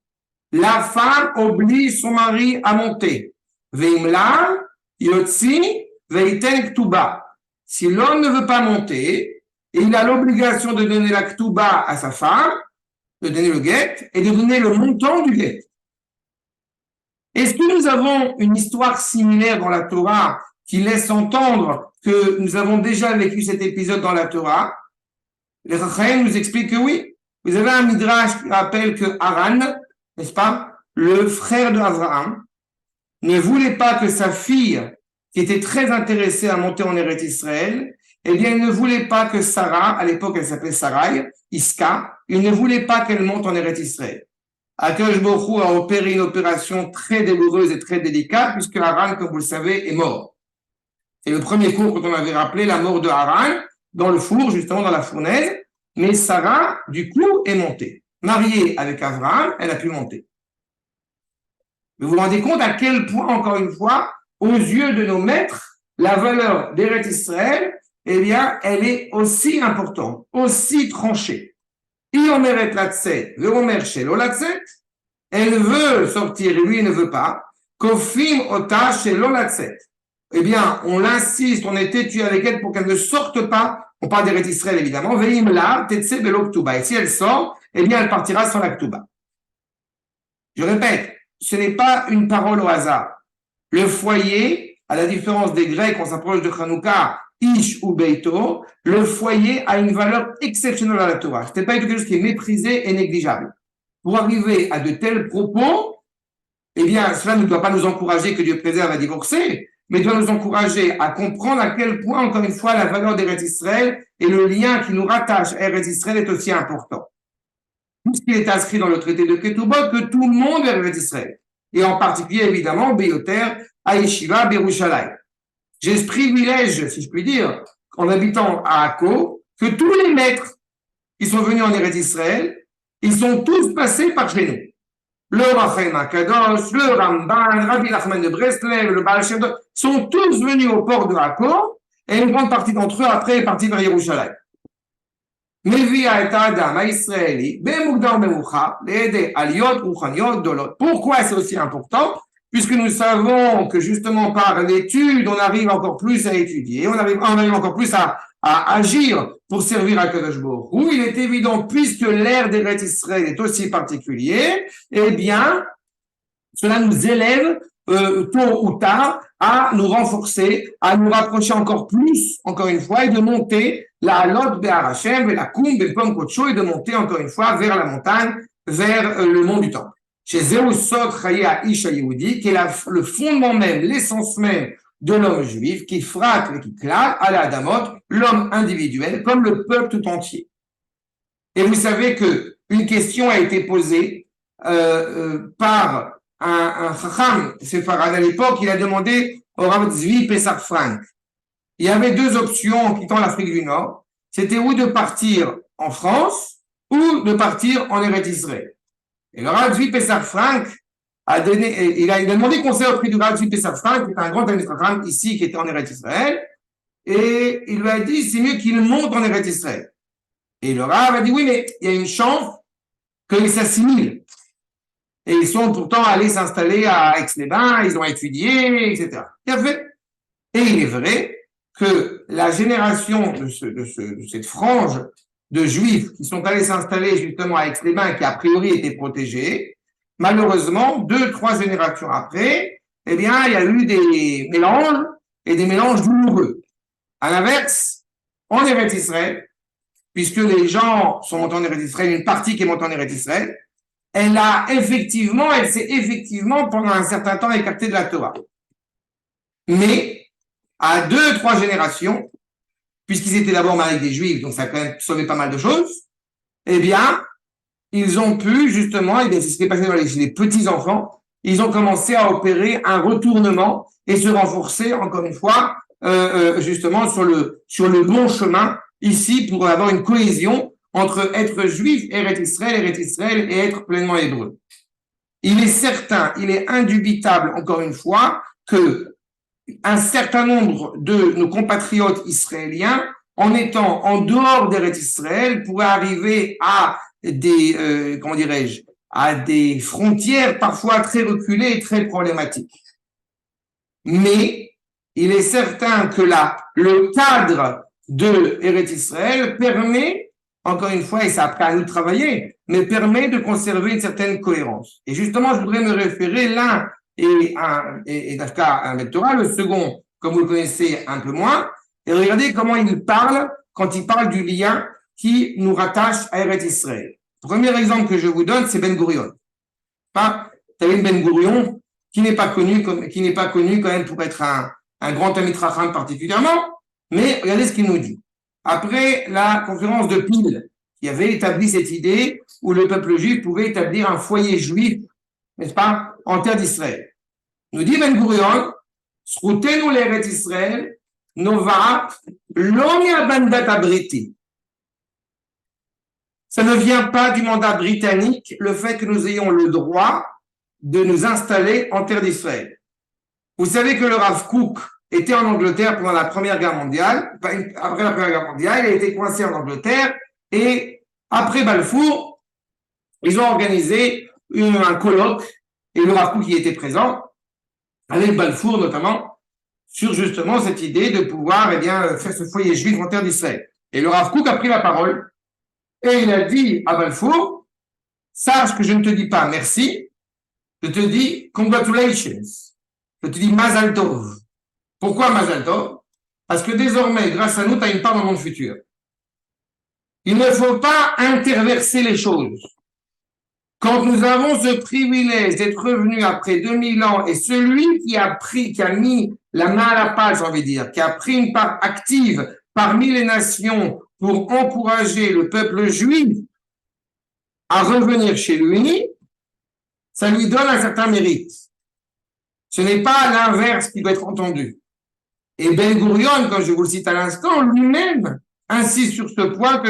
La femme oblige son mari à monter. Veimla, yotzi, veiten ktuba. Si l'homme ne veut pas monter, il a l'obligation de donner la ktuba à sa femme, de donner le guet et de donner le montant du guet. Est-ce que nous avons une histoire similaire dans la Torah qui laisse entendre que nous avons déjà vécu cet épisode dans la Torah? Les Chachamim nous expliquent que oui. Vous avez un midrash qui rappelle que Haran, n'est-ce pas, le frère d'Abraham, ne voulait pas que sa fille, qui était très intéressée à monter en Eretz Israël, eh bien, il ne voulait pas que Sarah, à l'époque elle s'appelait Sarai, Iska, il ne voulait pas qu'elle monte en Eretz Israël. Akadosh Baruch Hu a opéré une opération très douloureuse et très délicate, puisque Haran, comme vous le savez, est mort. C'est le premier cours quand on avait rappelé la mort de Haran, dans le four, justement dans la fournaise, mais Sarah, du coup, est montée. Mariée avec Abraham, elle a pu monter. Vous vous rendez compte à quel point, encore une fois, aux yeux de nos maîtres, la valeur d'Eretz Israël, eh bien, elle est aussi importante, aussi tranchée. Iomer latset, veomer shelo latset, elle veut sortir et lui il ne veut pas. Kofim ota shelo latset. Eh bien, on l'insiste, on est têtu avec elle pour qu'elle ne sorte pas. On parle d'Eretz Israël évidemment. Veim la tetse belo ktuba. Et si elle sort, eh bien, elle partira sans la ktuba. Je répète, ce n'est pas une parole au hasard. Le foyer, à la différence des Grecs, on s'approche de Hanouka, Ish ou Beito, le foyer a une valeur exceptionnelle dans la Torah. Ce n'est pas quelque chose qui est méprisé et négligeable. Pour arriver à de tels propos, eh bien, cela ne doit pas nous encourager que Dieu préserve à divorcer, mais doit nous encourager à comprendre à quel point, encore une fois, la valeur d'Eretz Israël et le lien qui nous rattache à Eretz Israël est aussi important. Puisqu'il est inscrit dans le traité de Ketubot que tout le monde est Eretz Israël. Et en particulier, évidemment, Beyoter, Ayeshiva, Berushalayim. J'ai ce privilège, si je puis dire, en habitant à Akko, que tous les maîtres qui sont venus en Eretz Israël, ils sont tous passés par chez nous. Le Rachaim Akadosh, le Ramban, Rabbi Nachman de Breslev, le Baal Shem Tov, sont tous venus au port de Akko, et une grande partie d'entre eux, après, est partie vers Yerushalayim. Pourquoi c'est aussi important? Puisque nous savons que justement par l'étude, on arrive encore plus à étudier, on arrive encore plus à agir pour servir à Kadosh Baruch Hu. Il est évident, puisque l'ère d'Eretz Israël est aussi particulier, eh bien, cela nous élève tôt ou tard, à nous renforcer, à nous rapprocher encore plus, encore une fois, et de monter la Halot Be'ar Hashem, la Koum, Be'kom Kocho, et de monter encore une fois vers la montagne, vers le mont du Temple. Chez Zeus Sod Chaye Isha Yehudi, qui est le fondement même, l'essence même de l'homme juif, qui frappe et qui claque à la Adamot, l'homme individuel, comme le peuple tout entier. Et vous savez que une question a été posée par un Chacham séfarade à l'époque. Il a demandé au Rav Tzvi Pessar Frank. Il y avait deux options en quittant l'Afrique du Nord. C'était ou de partir en France ou de partir en Eretz Israël. Et le Rav Tzvi Pessar Frank a donné, il a demandé conseil auprès du Rav Tzvi Pessar Frank, qui est un grand administrateur ici, qui était en Eretz Israël, et il lui a dit, c'est mieux qu'il monte en Eretz Israël. Et le Rav a dit, oui, mais il y a une chance qu'ils s'assimilent. Et ils sont pourtant allés s'installer à Aix-les-Bains, ils ont étudié, etc. Il a fait. Et il est vrai que la génération de cette frange de juifs qui sont allés s'installer justement à Aix-les-Bains, qui a priori étaient protégés, malheureusement, 2-3 générations après, eh bien, il y a eu des mélanges et des mélanges douloureux. À l'inverse, en Eretz Israël, puisque les gens sont montés en Eretz Israël, une partie qui est montée en Eretz Israël, elle s'est effectivement pendant un certain temps écartée de la Torah. Mais à 2-3 générations, puisqu'ils étaient d'abord mariés avec des juifs, donc ça a quand même sauvé pas mal de choses, eh bien, ils ont pu justement, et bien c'est ce qui est passé chez les petits-enfants, ils ont commencé à opérer un retournement et se renforcer, encore une fois, justement sur le bon chemin, ici, pour avoir une cohésion entre être juif, Eretz Israël, et être pleinement hébreu. Il est certain, il est indubitable, encore une fois, que un certain nombre de nos compatriotes israéliens, en étant en dehors d'Eretz Israël, pourraient arriver à des, à des frontières parfois très reculées et très problématiques. Mais il est certain que le cadre de Eretz Israël permet, encore une fois, et ça après à nous de travailler, mais permet de conserver une certaine cohérence. Et justement, je voudrais me référer l'un et d'Afka un lectorat, le second, comme vous le connaissez un peu moins, et regardez comment il parle quand il parle du lien qui nous rattache à Eretz Israël. Premier exemple que je vous donne, c'est Ben Gurion. David Ben Gurion, qui n'est pas connu quand même pour être un grand Talmid Chacham particulièrement, mais regardez ce qu'il nous dit. Après la conférence de Pile, qui avait établi cette idée où le peuple juif pouvait établir un foyer juif, n'est-ce pas, en terre d'Israël. Nous dit Ben Gurion, Sroutenu l'Eretz Israël, Nova, l'Omia Bandat Abriti. Ça ne vient pas du mandat britannique, le fait que nous ayons le droit de nous installer en terre d'Israël. Vous savez que le Rav Kook était en Angleterre pendant la Première Guerre mondiale. Après la Première Guerre mondiale, il a été coincé en Angleterre et après Balfour, ils ont organisé un colloque et le Rav Kook y était présent avec Balfour notamment sur justement cette idée de pouvoir faire ce foyer juif en terre d'Israël. Et le Rav Kook a pris la parole et il a dit à Balfour, sache que je ne te dis pas merci, je te dis congratulations, je te dis Mazal Tov. Pourquoi Mazal Tov? Parce que désormais, grâce à nous, tu as une part dans le monde futur. Il ne faut pas interverser les choses. Quand nous avons ce privilège d'être revenus après 2000 ans et celui qui a mis la main à la pâte, j'ai envie de dire, qui a pris une part active parmi les nations pour encourager le peuple juif à revenir chez lui, ça lui donne un certain mérite. Ce n'est pas l'inverse qui doit être entendu. Et Ben Gurion, comme je vous le cite à l'instant, lui-même insiste sur ce point que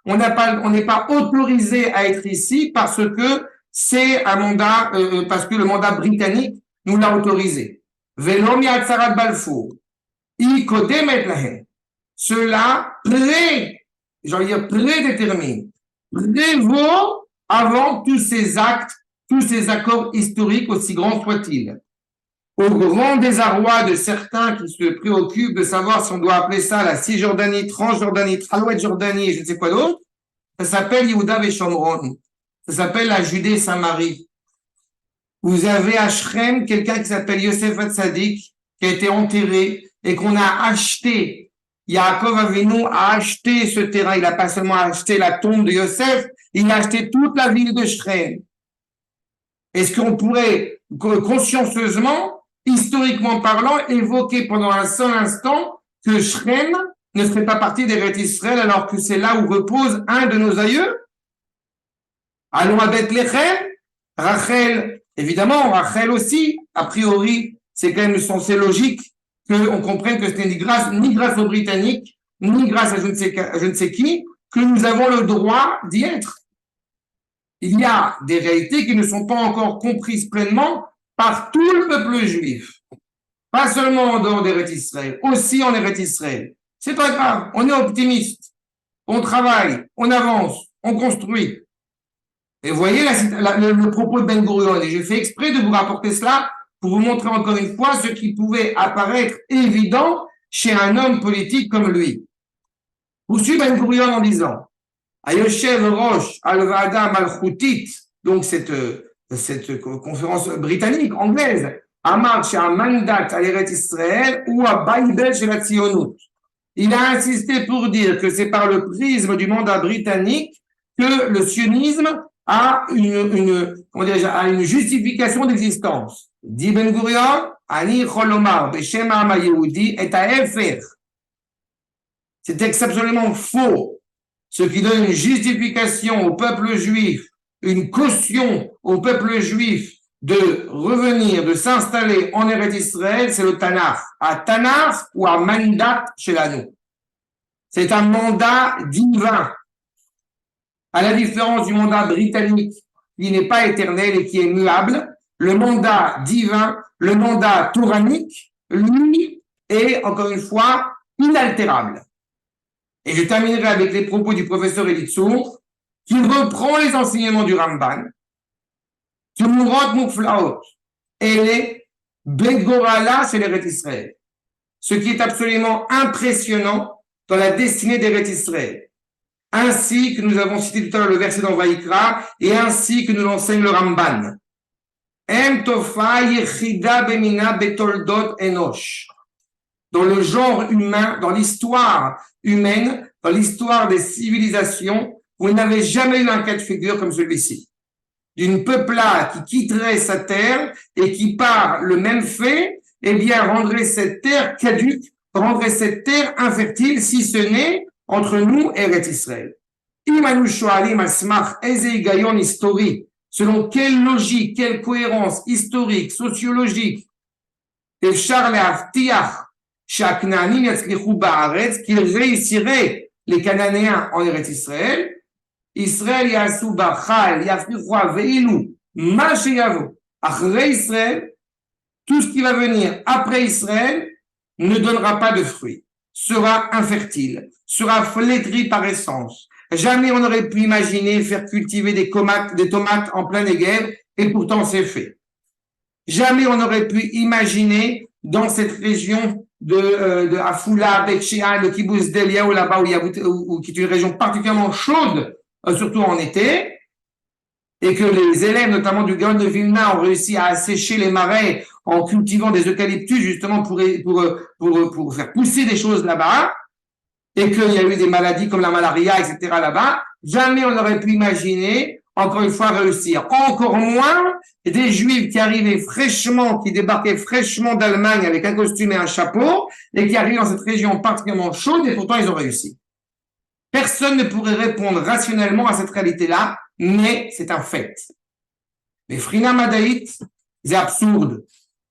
on n'est pas autorisé à être ici parce que c'est un mandat, parce que le mandat britannique nous l'a autorisé. Velom Yatzarat Balfour, I Kodemet Lahem. Cela prédétermine, prévaut avant tous ces actes, tous ces accords historiques, aussi grands soient-ils. Au grand désarroi de certains qui se préoccupent de savoir si on doit appeler ça la Cisjordanie, Transjordanie, Alouette Jordanie et je ne sais quoi d'autre, ça s'appelle Yehuda Veshomron. Ça s'appelle la Judée-Samarie. Vous avez à Shrem quelqu'un qui s'appelle Yosef Hatzadik, qui a été enterré et qu'on a acheté. Yaakov Avinu a acheté ce terrain. Il n'a pas seulement acheté la tombe de Yosef, il a acheté toute la ville de Shrem. Est-ce qu'on pourrait consciencieusement, historiquement parlant, évoquer pendant un seul instant que Shrem ne ferait pas partie d'Eretz Israël alors que c'est là où repose un de nos aïeux? Allons à Bethléem, Rachel, évidemment, Rachel aussi, a priori, c'est quand même censé logique qu'on comprenne que ce n'est ni grâce aux Britanniques, ni grâce à je ne sais qui, que nous avons le droit d'y être. Il y a des réalités qui ne sont pas encore comprises pleinement par tout le peuple juif. Pas seulement en dehors d'Eretz Israël, aussi en Eretz Israël. C'est pas grave, on est optimiste, on travaille, on avance, on construit. Et vous voyez le propos de Ben Gurion, et j'ai fait exprès de vous rapporter cela pour vous montrer encore une fois ce qui pouvait apparaître évident chez un homme politique comme lui. Poursuit Ben Gurion en disant Ayoshev Rosh al-Vada Malchutit, donc cette conférence britannique, anglaise, Amar chez un mandat à l'Eretz Israël ou à Baïbel chez la Tzionut. Il a insisté pour dire que c'est par le prisme du mandat britannique que le sionisme a une justification d'existence. Dit Ben Gurion, Ani Cholomar, Beshem Ha'am Yehudi, et Ha'efer. C'est absolument faux. Ce qui donne une justification au peuple juif, une caution au peuple juif de revenir, de s'installer en Eretz Israël, c'est le Tanakh. À Tanakh ou à mandat chez l'Anou. C'est un mandat divin. À la différence du mandat britannique, qui n'est pas éternel et qui est muable, le mandat divin, le mandat touranique, lui, est, encore une fois, inaltérable. Et je terminerai avec les propos du professeur Elitzur, qui reprend les enseignements du Ramban, qui nous rend Mouflaot, et les Begorala chez l'Eretz Israël. Ce qui est absolument impressionnant dans la destinée d'Eretz Israël. Ainsi que nous avons cité tout à l'heure le verset dans Vaïkra, et ainsi que nous l'enseigne le Ramban. Em tofa yechida bemina betoldot enosh. Dans le genre humain, dans l'histoire humaine, dans l'histoire des civilisations, vous n'avez jamais eu un cas de figure comme celui-ci. D'une peuplade qui quitterait sa terre et qui, par le même fait, eh bien, rendrait cette terre caduque, rendrait cette terre infertile, si ce n'est entre nous et Eretz Israël. Imanu shoalim asmach eze higayon historique, selon quelle logique, quelle cohérence historique, sociologique, efshar lehavtiach sha'aknaanim yatzlichu ba'aretz, qu'ils réussiraient les Cananéens en Eretz Israël, Israël yasu bachal yafrichua veilu ma sheyavo achrei Israël, tout ce qui va venir après Israël ne donnera pas de fruits, sera infertile, sera flétri par essence. Jamais on n'aurait pu imaginer faire cultiver des tomates en plein Negev, et pourtant c'est fait. Jamais on n'aurait pu imaginer dans cette région de Afula, Beth-Shean, le kibbutz d'Eliaou, là-bas qui est une région particulièrement chaude, surtout en été, et que les élèves, notamment du Gaon de Vilna, ont réussi à assécher les marais en cultivant des eucalyptus, justement pour faire pousser des choses là-bas, et qu'il y a eu des maladies comme la malaria, etc. là-bas. Jamais on n'aurait pu imaginer, encore une fois, réussir. Encore moins des Juifs qui arrivaient fraîchement, qui débarquaient fraîchement d'Allemagne avec un costume et un chapeau, et qui arrivent dans cette région particulièrement chaude, et pourtant ils ont réussi. Personne ne pourrait répondre rationnellement à cette réalité-là, mais c'est un fait. Mais Frina Madaït, c'est absurde.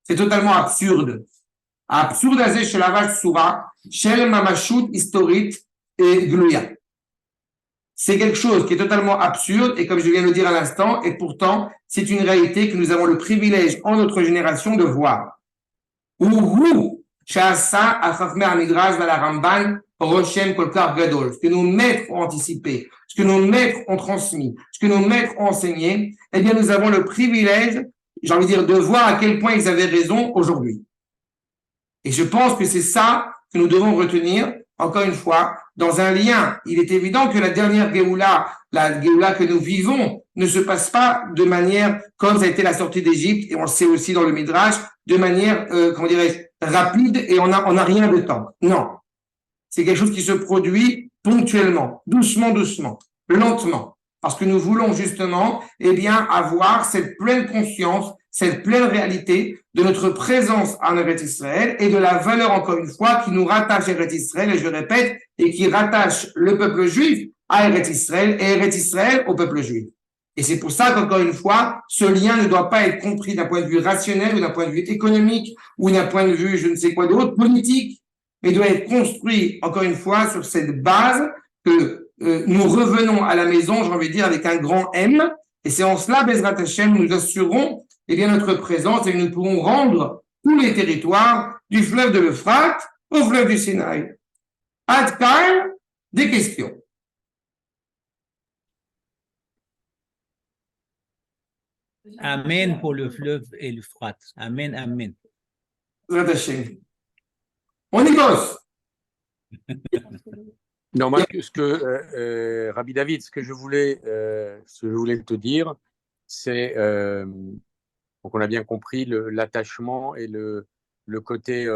C'est totalement absurde. Absurde azé chez la vache soura, chez le mamashut historique et glouya. C'est quelque chose qui est totalement absurde, et comme je viens de le dire à l'instant, et pourtant, c'est une réalité que nous avons le privilège en notre génération de voir. Uhu, Shasa, Achafmer Midrash, Vala Ramban, Roshem Kolkar Gadol, ce que nos maîtres ont anticipé, ce que nos maîtres ont transmis, ce que nos maîtres ont enseigné, eh bien, nous avons le privilège, j'ai envie de dire, de voir à quel point ils avaient raison aujourd'hui. Et je pense que c'est ça que nous devons retenir, encore une fois, dans un lien. Il est évident que la dernière Géoula, la Géoula que nous vivons, ne se passe pas de manière comme ça a été la sortie d'Égypte, et on le sait aussi dans le Midrash, de manière, comment dirais-je, rapide, et on a rien de temps. Non. C'est quelque chose qui se produit ponctuellement, doucement, lentement. Parce que nous voulons justement, eh bien, avoir cette pleine conscience, cette pleine réalité de notre présence en Eretz Israël et de la valeur, encore une fois, qui nous rattache à Eretz Israël, et je répète, et qui rattache le peuple juif à Eretz Israël et Eretz Israël au peuple juif. Et c'est pour ça qu'encore une fois, ce lien ne doit pas être compris d'un point de vue rationnel ou d'un point de vue économique ou d'un point de vue, je ne sais quoi d'autre, politique, mais doit être construit, encore une fois, sur cette base que nous revenons à la maison, j'ai envie de dire, avec un grand M, et c'est en cela, Bezrat Hashem, nous assurons eh bien, notre présence et nous pourrons rendre tous les territoires du fleuve de l'Euphrate au fleuve du Sinaï. Adkar, des questions. Amen pour le fleuve et l'Euphrate. Amen, amen. Bezrat Hashem. On y bosse. Non, moi, Rabbi David, ce que je voulais te dire, c'est, donc on a bien compris l'attachement et le côté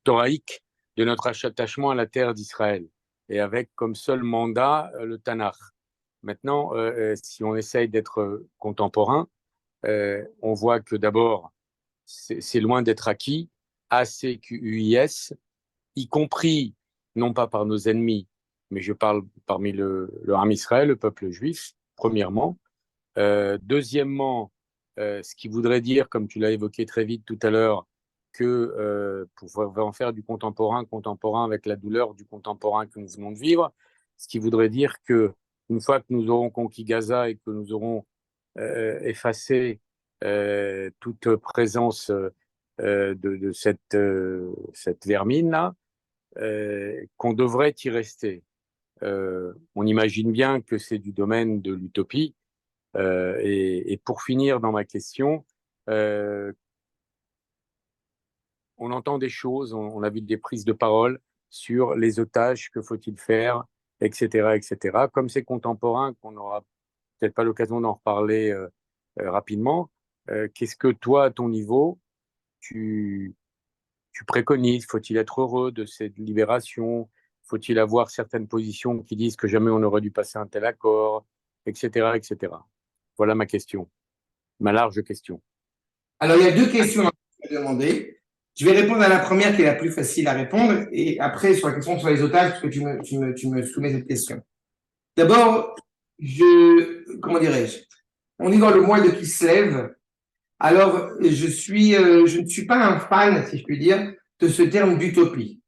thoraïque de notre attachement à la terre d'Israël, et avec comme seul mandat le Tanakh. Maintenant, si on essaye d'être contemporain, on voit que d'abord, c'est loin d'être acquis, ACQUIS, y compris non pas par nos ennemis, mais je parle parmi le Ham Israël, le peuple juif, premièrement. Deuxièmement, ce qui voudrait dire, comme tu l'as évoqué très vite tout à l'heure, que pour en faire du contemporain avec la douleur du contemporain que nous venons de vivre, ce qui voudrait dire que une fois que nous aurons conquis Gaza et que nous aurons effacé toute présence de cette vermine-là, qu'on devrait y rester. On imagine bien que c'est du domaine de l'utopie. Et pour finir dans ma question, on entend des choses, on a vu des prises de parole sur les otages, que faut-il faire, etc., etc. Comme c'est contemporain, qu'on n'aura peut-être pas l'occasion d'en reparler rapidement, qu'est-ce que toi, à ton niveau, tu préconises? Faut-il être heureux de cette libération? Faut-il avoir certaines positions qui disent que jamais on n'aurait dû passer un tel accord, etc., etc. Voilà ma question, ma large question. Alors, il y a deux questions à demander. Je vais répondre à la première qui est la plus facile à répondre, et après sur la question sur les otages, parce que tu me soumets cette question. D'abord, comment dirais-je, on est dans le mois de Kislev. Alors, je ne suis pas un fan, si je puis dire, de ce terme d'utopie.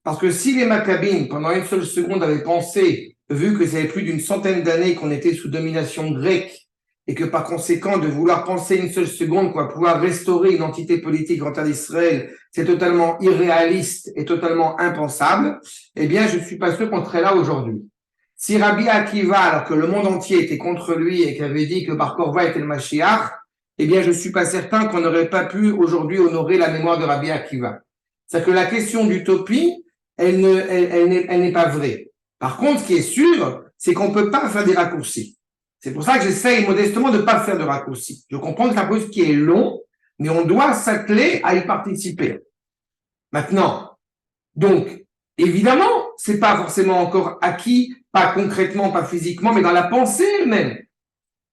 Parce que si les Maccabines, pendant une seule seconde, avaient pensé, vu que ça fait plus d'une centaine d'années qu'on était sous domination grecque, et que par conséquent, de vouloir penser une seule seconde qu'on va pouvoir restaurer une entité politique en terre d'Israël, c'est totalement irréaliste et totalement impensable, eh bien, je ne suis pas sûr qu'on serait là aujourd'hui. Si Rabbi Akiva, alors que le monde entier était contre lui et qu'avait dit que Bar Korva était le Mashiach, eh bien, je ne suis pas certain qu'on n'aurait pas pu aujourd'hui honorer la mémoire de Rabbi Akiva. C'est-à-dire que la question d'utopie, elle n'est pas vraie. Par contre, ce qui est sûr, c'est qu'on ne peut pas faire des raccourcis. C'est pour ça que j'essaye modestement de ne pas faire de raccourcis. Je comprends que c'est un processus qui est long, mais on doit s'atteler à y participer. Maintenant, donc, évidemment, c'est pas forcément encore acquis, pas concrètement, pas physiquement, mais dans la pensée elle-même.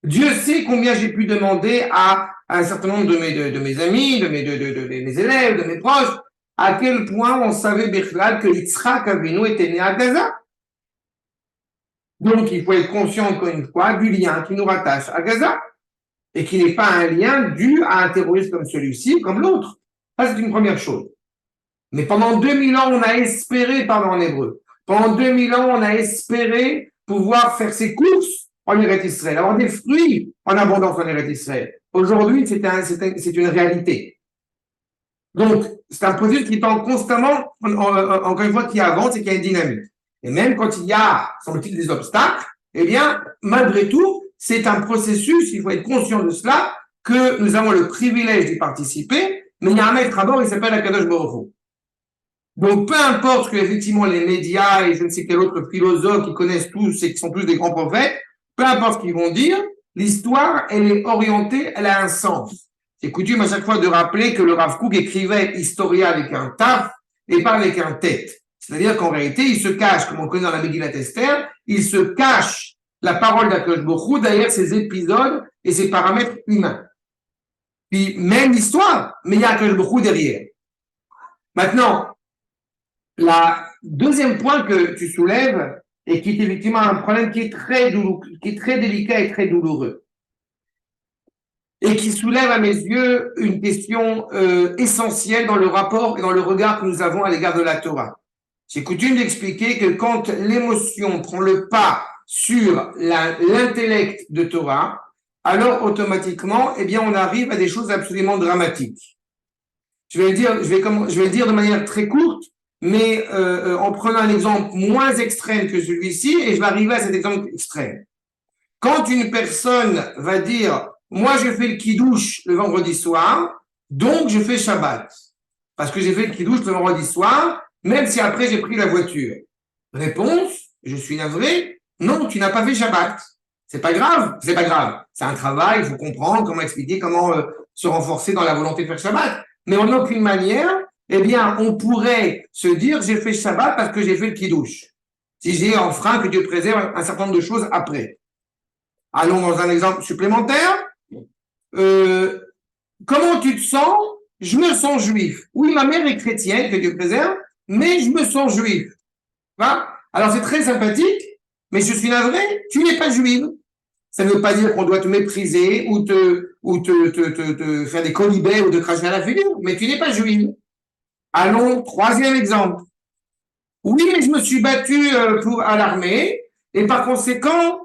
Dieu sait combien j'ai pu demander à un certain nombre de mes amis, de mes élèves, de mes proches, à quel point on savait, Bechlal, que Yitzhak Avinu était né à Gaza. Donc, il faut être conscient, encore une fois, du lien qui nous rattache à Gaza, et qui n'est pas un lien dû à un terroriste comme celui-ci ou comme l'autre. Ça, c'est une première chose. Mais pendant 2000 ans, on a espéré parler en hébreu. Pendant 2000 ans, on a espéré pouvoir faire ses courses en Eretz Israël, avoir des fruits en abondance en Eretz Israël. Aujourd'hui, c'est une réalité. Donc, c'est un processus qui tend constamment, encore une fois, qui avance et qui a une dynamique. Et même quand il y a, semble-t-il, des obstacles, eh bien, malgré tout, c'est un processus, il faut être conscient de cela, que nous avons le privilège d'y participer, mais il y a un maître à bord, il s'appelle Akadosh Baruch Hu. Donc, peu importe ce que effectivement les médias et je ne sais quel autre philosophe qui connaissent tous et qui sont tous des grands prophètes, peu importe ce qu'ils vont dire, l'histoire, elle est orientée, elle a un sens. C'est coutume à chaque fois de rappeler que le Rav Kook écrivait Historia avec un taf et pas avec un tête. C'est-à-dire qu'en réalité, il se cache, comme on connaît dans la Megillat Esther, il se cache la parole d'Akadosh Baruch Hu derrière ses épisodes et ses paramètres humains. Puis même l'histoire, mais il y a Akadosh Baruch Hu derrière. Maintenant, la deuxième point que tu soulèves et qui est effectivement un problème qui est très délicat et très douloureux et qui soulève à mes yeux une question essentielle dans le rapport et dans le regard que nous avons à l'égard de la Torah. J'ai coutume d'expliquer que quand l'émotion prend le pas sur l'intellect de Torah, alors automatiquement, eh bien, on arrive à des choses absolument dramatiques. Je vais le dire de manière très courte, mais en prenant un exemple moins extrême que celui-ci, et je vais arriver à cet exemple extrême. Quand une personne va dire « Moi, je fais le kidouche le vendredi soir, donc je fais Shabbat. Parce que j'ai fait le kidouche le vendredi soir, même si après j'ai pris la voiture. » Réponse, je suis navré, non, tu n'as pas fait Shabbat. C'est pas grave. C'est un travail, il faut comprendre comment expliquer, comment se renforcer dans la volonté de faire Shabbat. Mais en aucune manière, eh bien, on pourrait se dire j'ai fait Shabbat parce que j'ai fait le kidouche. Si j'ai enfreint, que Dieu préserve un certain nombre de choses après. Allons dans un exemple supplémentaire. Comment tu te sens? Je me sens juif. Oui, ma mère est chrétienne, que Dieu préserve, mais je me sens juif. Voilà. Alors c'est très sympathique, mais je suis navré, tu n'es pas juive. Ça ne veut pas dire qu'on doit te mépriser ou te faire des colibets ou te cracher à la figure, mais tu n'es pas juive. Allons, troisième exemple. Oui, mais je me suis battu à l'armée, et par conséquent,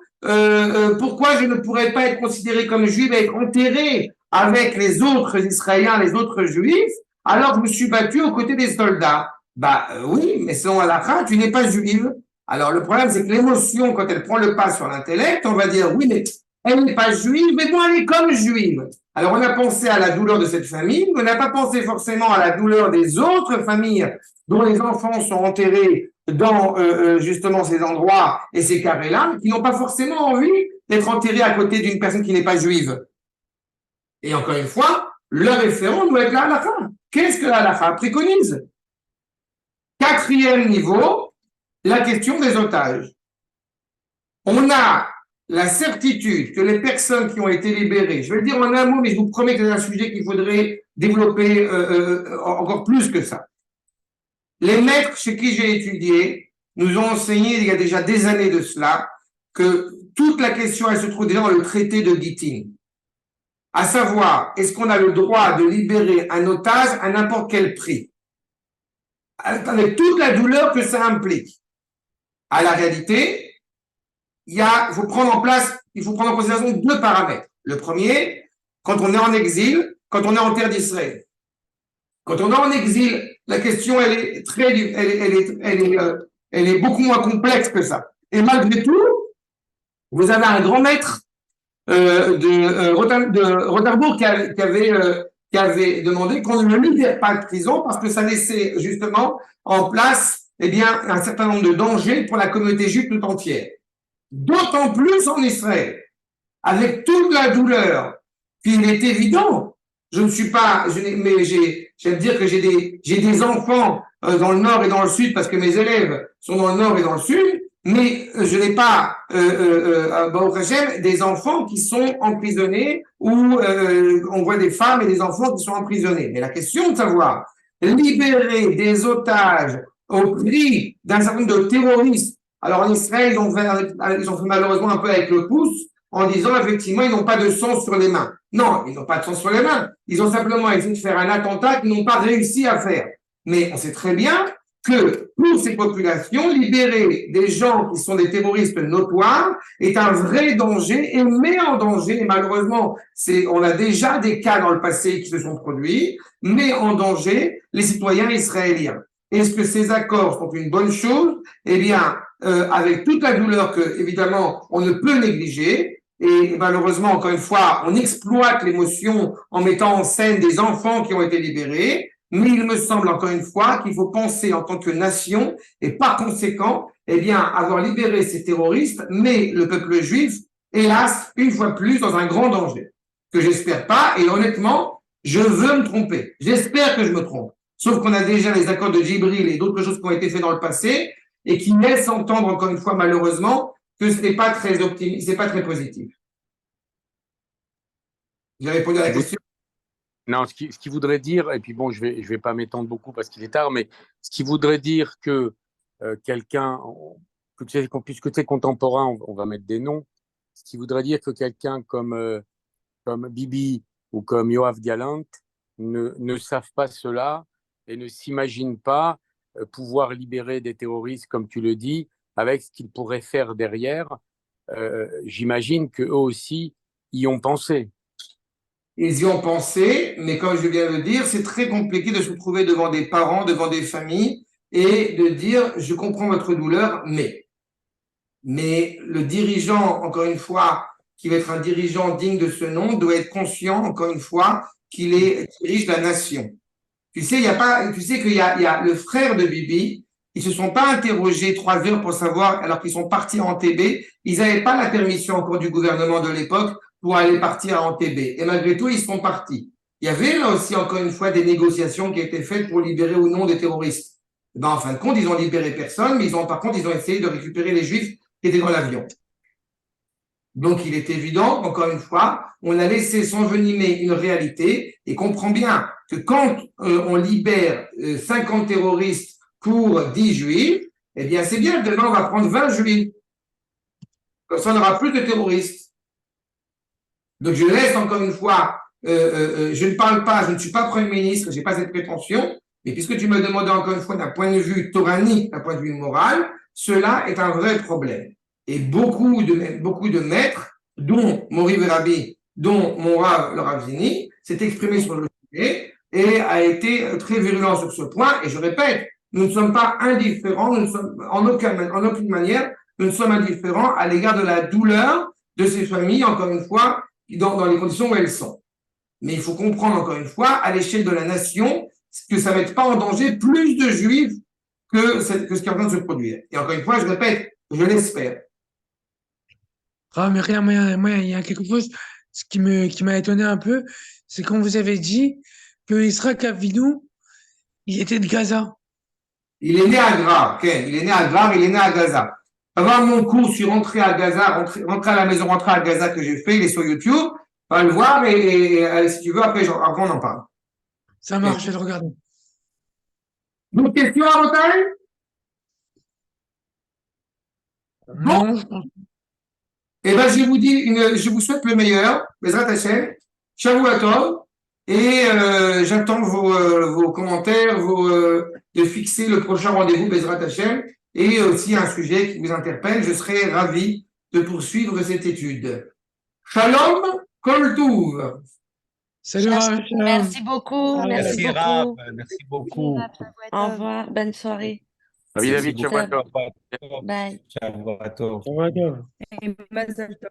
pourquoi je ne pourrais pas être considérée comme juive et être enterrée avec les autres Israéliens, les autres Juifs, alors je me suis battu aux côtés des soldats. Oui, mais selon Halakha, tu n'es pas juive. Alors le problème, c'est que l'émotion, quand elle prend le pas sur l'intellect, on va dire, oui, mais elle n'est pas juive, mais bon, elle est comme juive. Alors on a pensé à la douleur de cette famille, mais on n'a pas pensé forcément à la douleur des autres familles dont les enfants sont enterrés dans justement ces endroits et ces carrés-là, qui n'ont pas forcément envie d'être enterrés à côté d'une personne qui n'est pas juive. Et encore une fois, le référent doit être la halakha. Qu'est-ce que la halakha préconise? Quatrième niveau, la question des otages. On a la certitude que les personnes qui ont été libérées, je vais le dire en un mot, mais je vous promets que c'est un sujet qu'il faudrait développer encore plus que ça. Les maîtres chez qui j'ai étudié nous ont enseigné, il y a déjà des années de cela, que toute la question, elle se trouve déjà dans le traité de Gittin. À savoir, est-ce qu'on a le droit de libérer un otage à n'importe quel prix? Avec toute la douleur que ça implique. À la réalité, il faut prendre en considération deux paramètres. Le premier, quand on est en exil, quand on est en terre d'Israël. Quand on est en exil, la question, elle est beaucoup moins complexe que ça. Et malgré tout, vous avez un grand maître de Rotenbourg qui avait demandé qu'on ne libère pas de prison parce que ça laissait justement en place, eh bien, un certain nombre de dangers pour la communauté juive tout entière. D'autant plus en Israël, avec toute la douleur, qu'il est évident. J'aime dire que j'ai des enfants dans le nord et dans le sud parce que mes élèves sont dans le nord et dans le sud, mais je n'ai pas, Baruch Hashem, des enfants qui sont emprisonnés ou on voit des femmes et des enfants qui sont emprisonnés. Mais la question de savoir libérer des otages au prix d'un certain nombre de terroristes. Alors en Israël, ils ont fait malheureusement un peu avec le pouce en disant effectivement ils n'ont pas de sang sur les mains. Non, ils n'ont pas de sang sur les mains. Ils ont simplement essayé de faire un attentat qu'ils n'ont pas réussi à faire. Mais on sait très bien que pour ces populations, libérer des gens qui sont des terroristes notoires est un vrai danger et met en danger, et malheureusement, on a déjà des cas dans le passé qui se sont produits, met en danger les citoyens israéliens. Est-ce que ces accords sont une bonne chose? Eh bien, avec toute la douleur que, évidemment, on ne peut négliger, et malheureusement, encore une fois, on exploite l'émotion en mettant en scène des enfants qui ont été libérés, mais il me semble encore une fois qu'il faut penser en tant que nation et par conséquent, eh bien, avoir libéré ces terroristes, mais le peuple juif, hélas, une fois plus, dans un grand danger, que j'espère pas, et honnêtement, je veux me tromper. J'espère que je me trompe. Sauf qu'on a déjà les accords de Djibril et d'autres choses qui ont été faites dans le passé et qui laissent entendre, encore une fois, malheureusement, que ce n'est pas très optimiste, c'est pas très positif. J'ai répondu à la question. Non, ce qui voudrait dire, et puis bon, je vais pas m'étendre beaucoup parce qu'il est tard, mais ce qui voudrait dire que quelqu'un, puisque tu es contemporain, on va mettre des noms, ce qui voudrait dire que quelqu'un comme Bibi ou comme Yoav Galant ne savent pas cela et ne s'imaginent pas pouvoir libérer des terroristes, comme tu le dis, avec ce qu'ils pourraient faire derrière. J'imagine qu'eux aussi y ont pensé. Ils y ont pensé, mais comme je viens de le dire, c'est très compliqué de se trouver devant des parents, devant des familles et de dire je comprends votre douleur, mais le dirigeant, encore une fois, qui va être un dirigeant digne de ce nom, doit être conscient, encore une fois, qu'il dirige la nation. Tu sais, qu'il y a le frère de Bibi, ils se sont pas interrogés 3 heures pour savoir, alors qu'ils sont partis en TB, ils n'avaient pas la permission encore du gouvernement de l'époque pour aller partir en TB. Et malgré tout, ils sont partis. Il y avait là aussi, encore une fois, des négociations qui étaient faites pour libérer ou non des terroristes. Ben, en fin de compte, ils ont libéré personne, mais par contre, ils ont essayé de récupérer les Juifs qui étaient dans l'avion. Donc, il est évident, encore une fois, on a laissé s'envenimer une réalité et comprend bien que quand on libère 50 terroristes pour 10 juifs, eh bien, c'est bien, demain, on va prendre 20 juifs. Comme ça, on n'aura plus de terroristes. Donc, je laisse encore une fois, je ne parle pas, je ne suis pas Premier ministre, je n'ai pas cette prétention, mais puisque tu me demandes encore une fois d'un point de vue toranique, d'un point de vue moral, cela est un vrai problème. Et beaucoup de maîtres, dont Mori Verabi, dont mon Rav, le Rav Zini, s'est exprimé sur le sujet et a été très virulent sur ce point. Et je répète, nous ne sommes pas indifférents, nous ne sommes en aucune manière, nous ne sommes indifférents à l'égard de la douleur de ces familles, encore une fois, dans les conditions où elles sont. Mais il faut comprendre, encore une fois, à l'échelle de la nation, que ça ne mette pas en danger plus de juifs que ce qui est en train de se produire. Et encore une fois, je répète, je l'espère. Ah, mais rien, moi, il y a quelque chose qui m'a étonné un peu, c'est quand vous avez dit que Israël Avinou, il était de Gaza. Il est né à Gra, Ken. Il est né à Gra, il est né à Gaza. Avant mon cours, je suis rentré à Gaza, rentré à la maison, rentré à Gaza que j'ai fait, il est sur YouTube. Va le voir et si tu veux, après on en parle. Ça marche, je vais le regarder. D'autres questions à Rotaille? Non, je pense. Eh ben, je vous souhaite le meilleur, Bezrat Hashem, Shavua Tov, et j'attends vos commentaires, de fixer le prochain rendez-vous, Bezrat Hashem, et aussi un sujet qui vous interpelle. Je serai ravi de poursuivre cette étude. Shalom, Kol Tuv. Salut, Rav, shalom. Merci beaucoup. Merci, Merci Rav. beaucoup. Merci beaucoup. Au revoir. Bonne soirée. David, Merci Shabbat beaucoup. Tov. Bye. Shabbat tov. Ça va, toi? Mazal tov.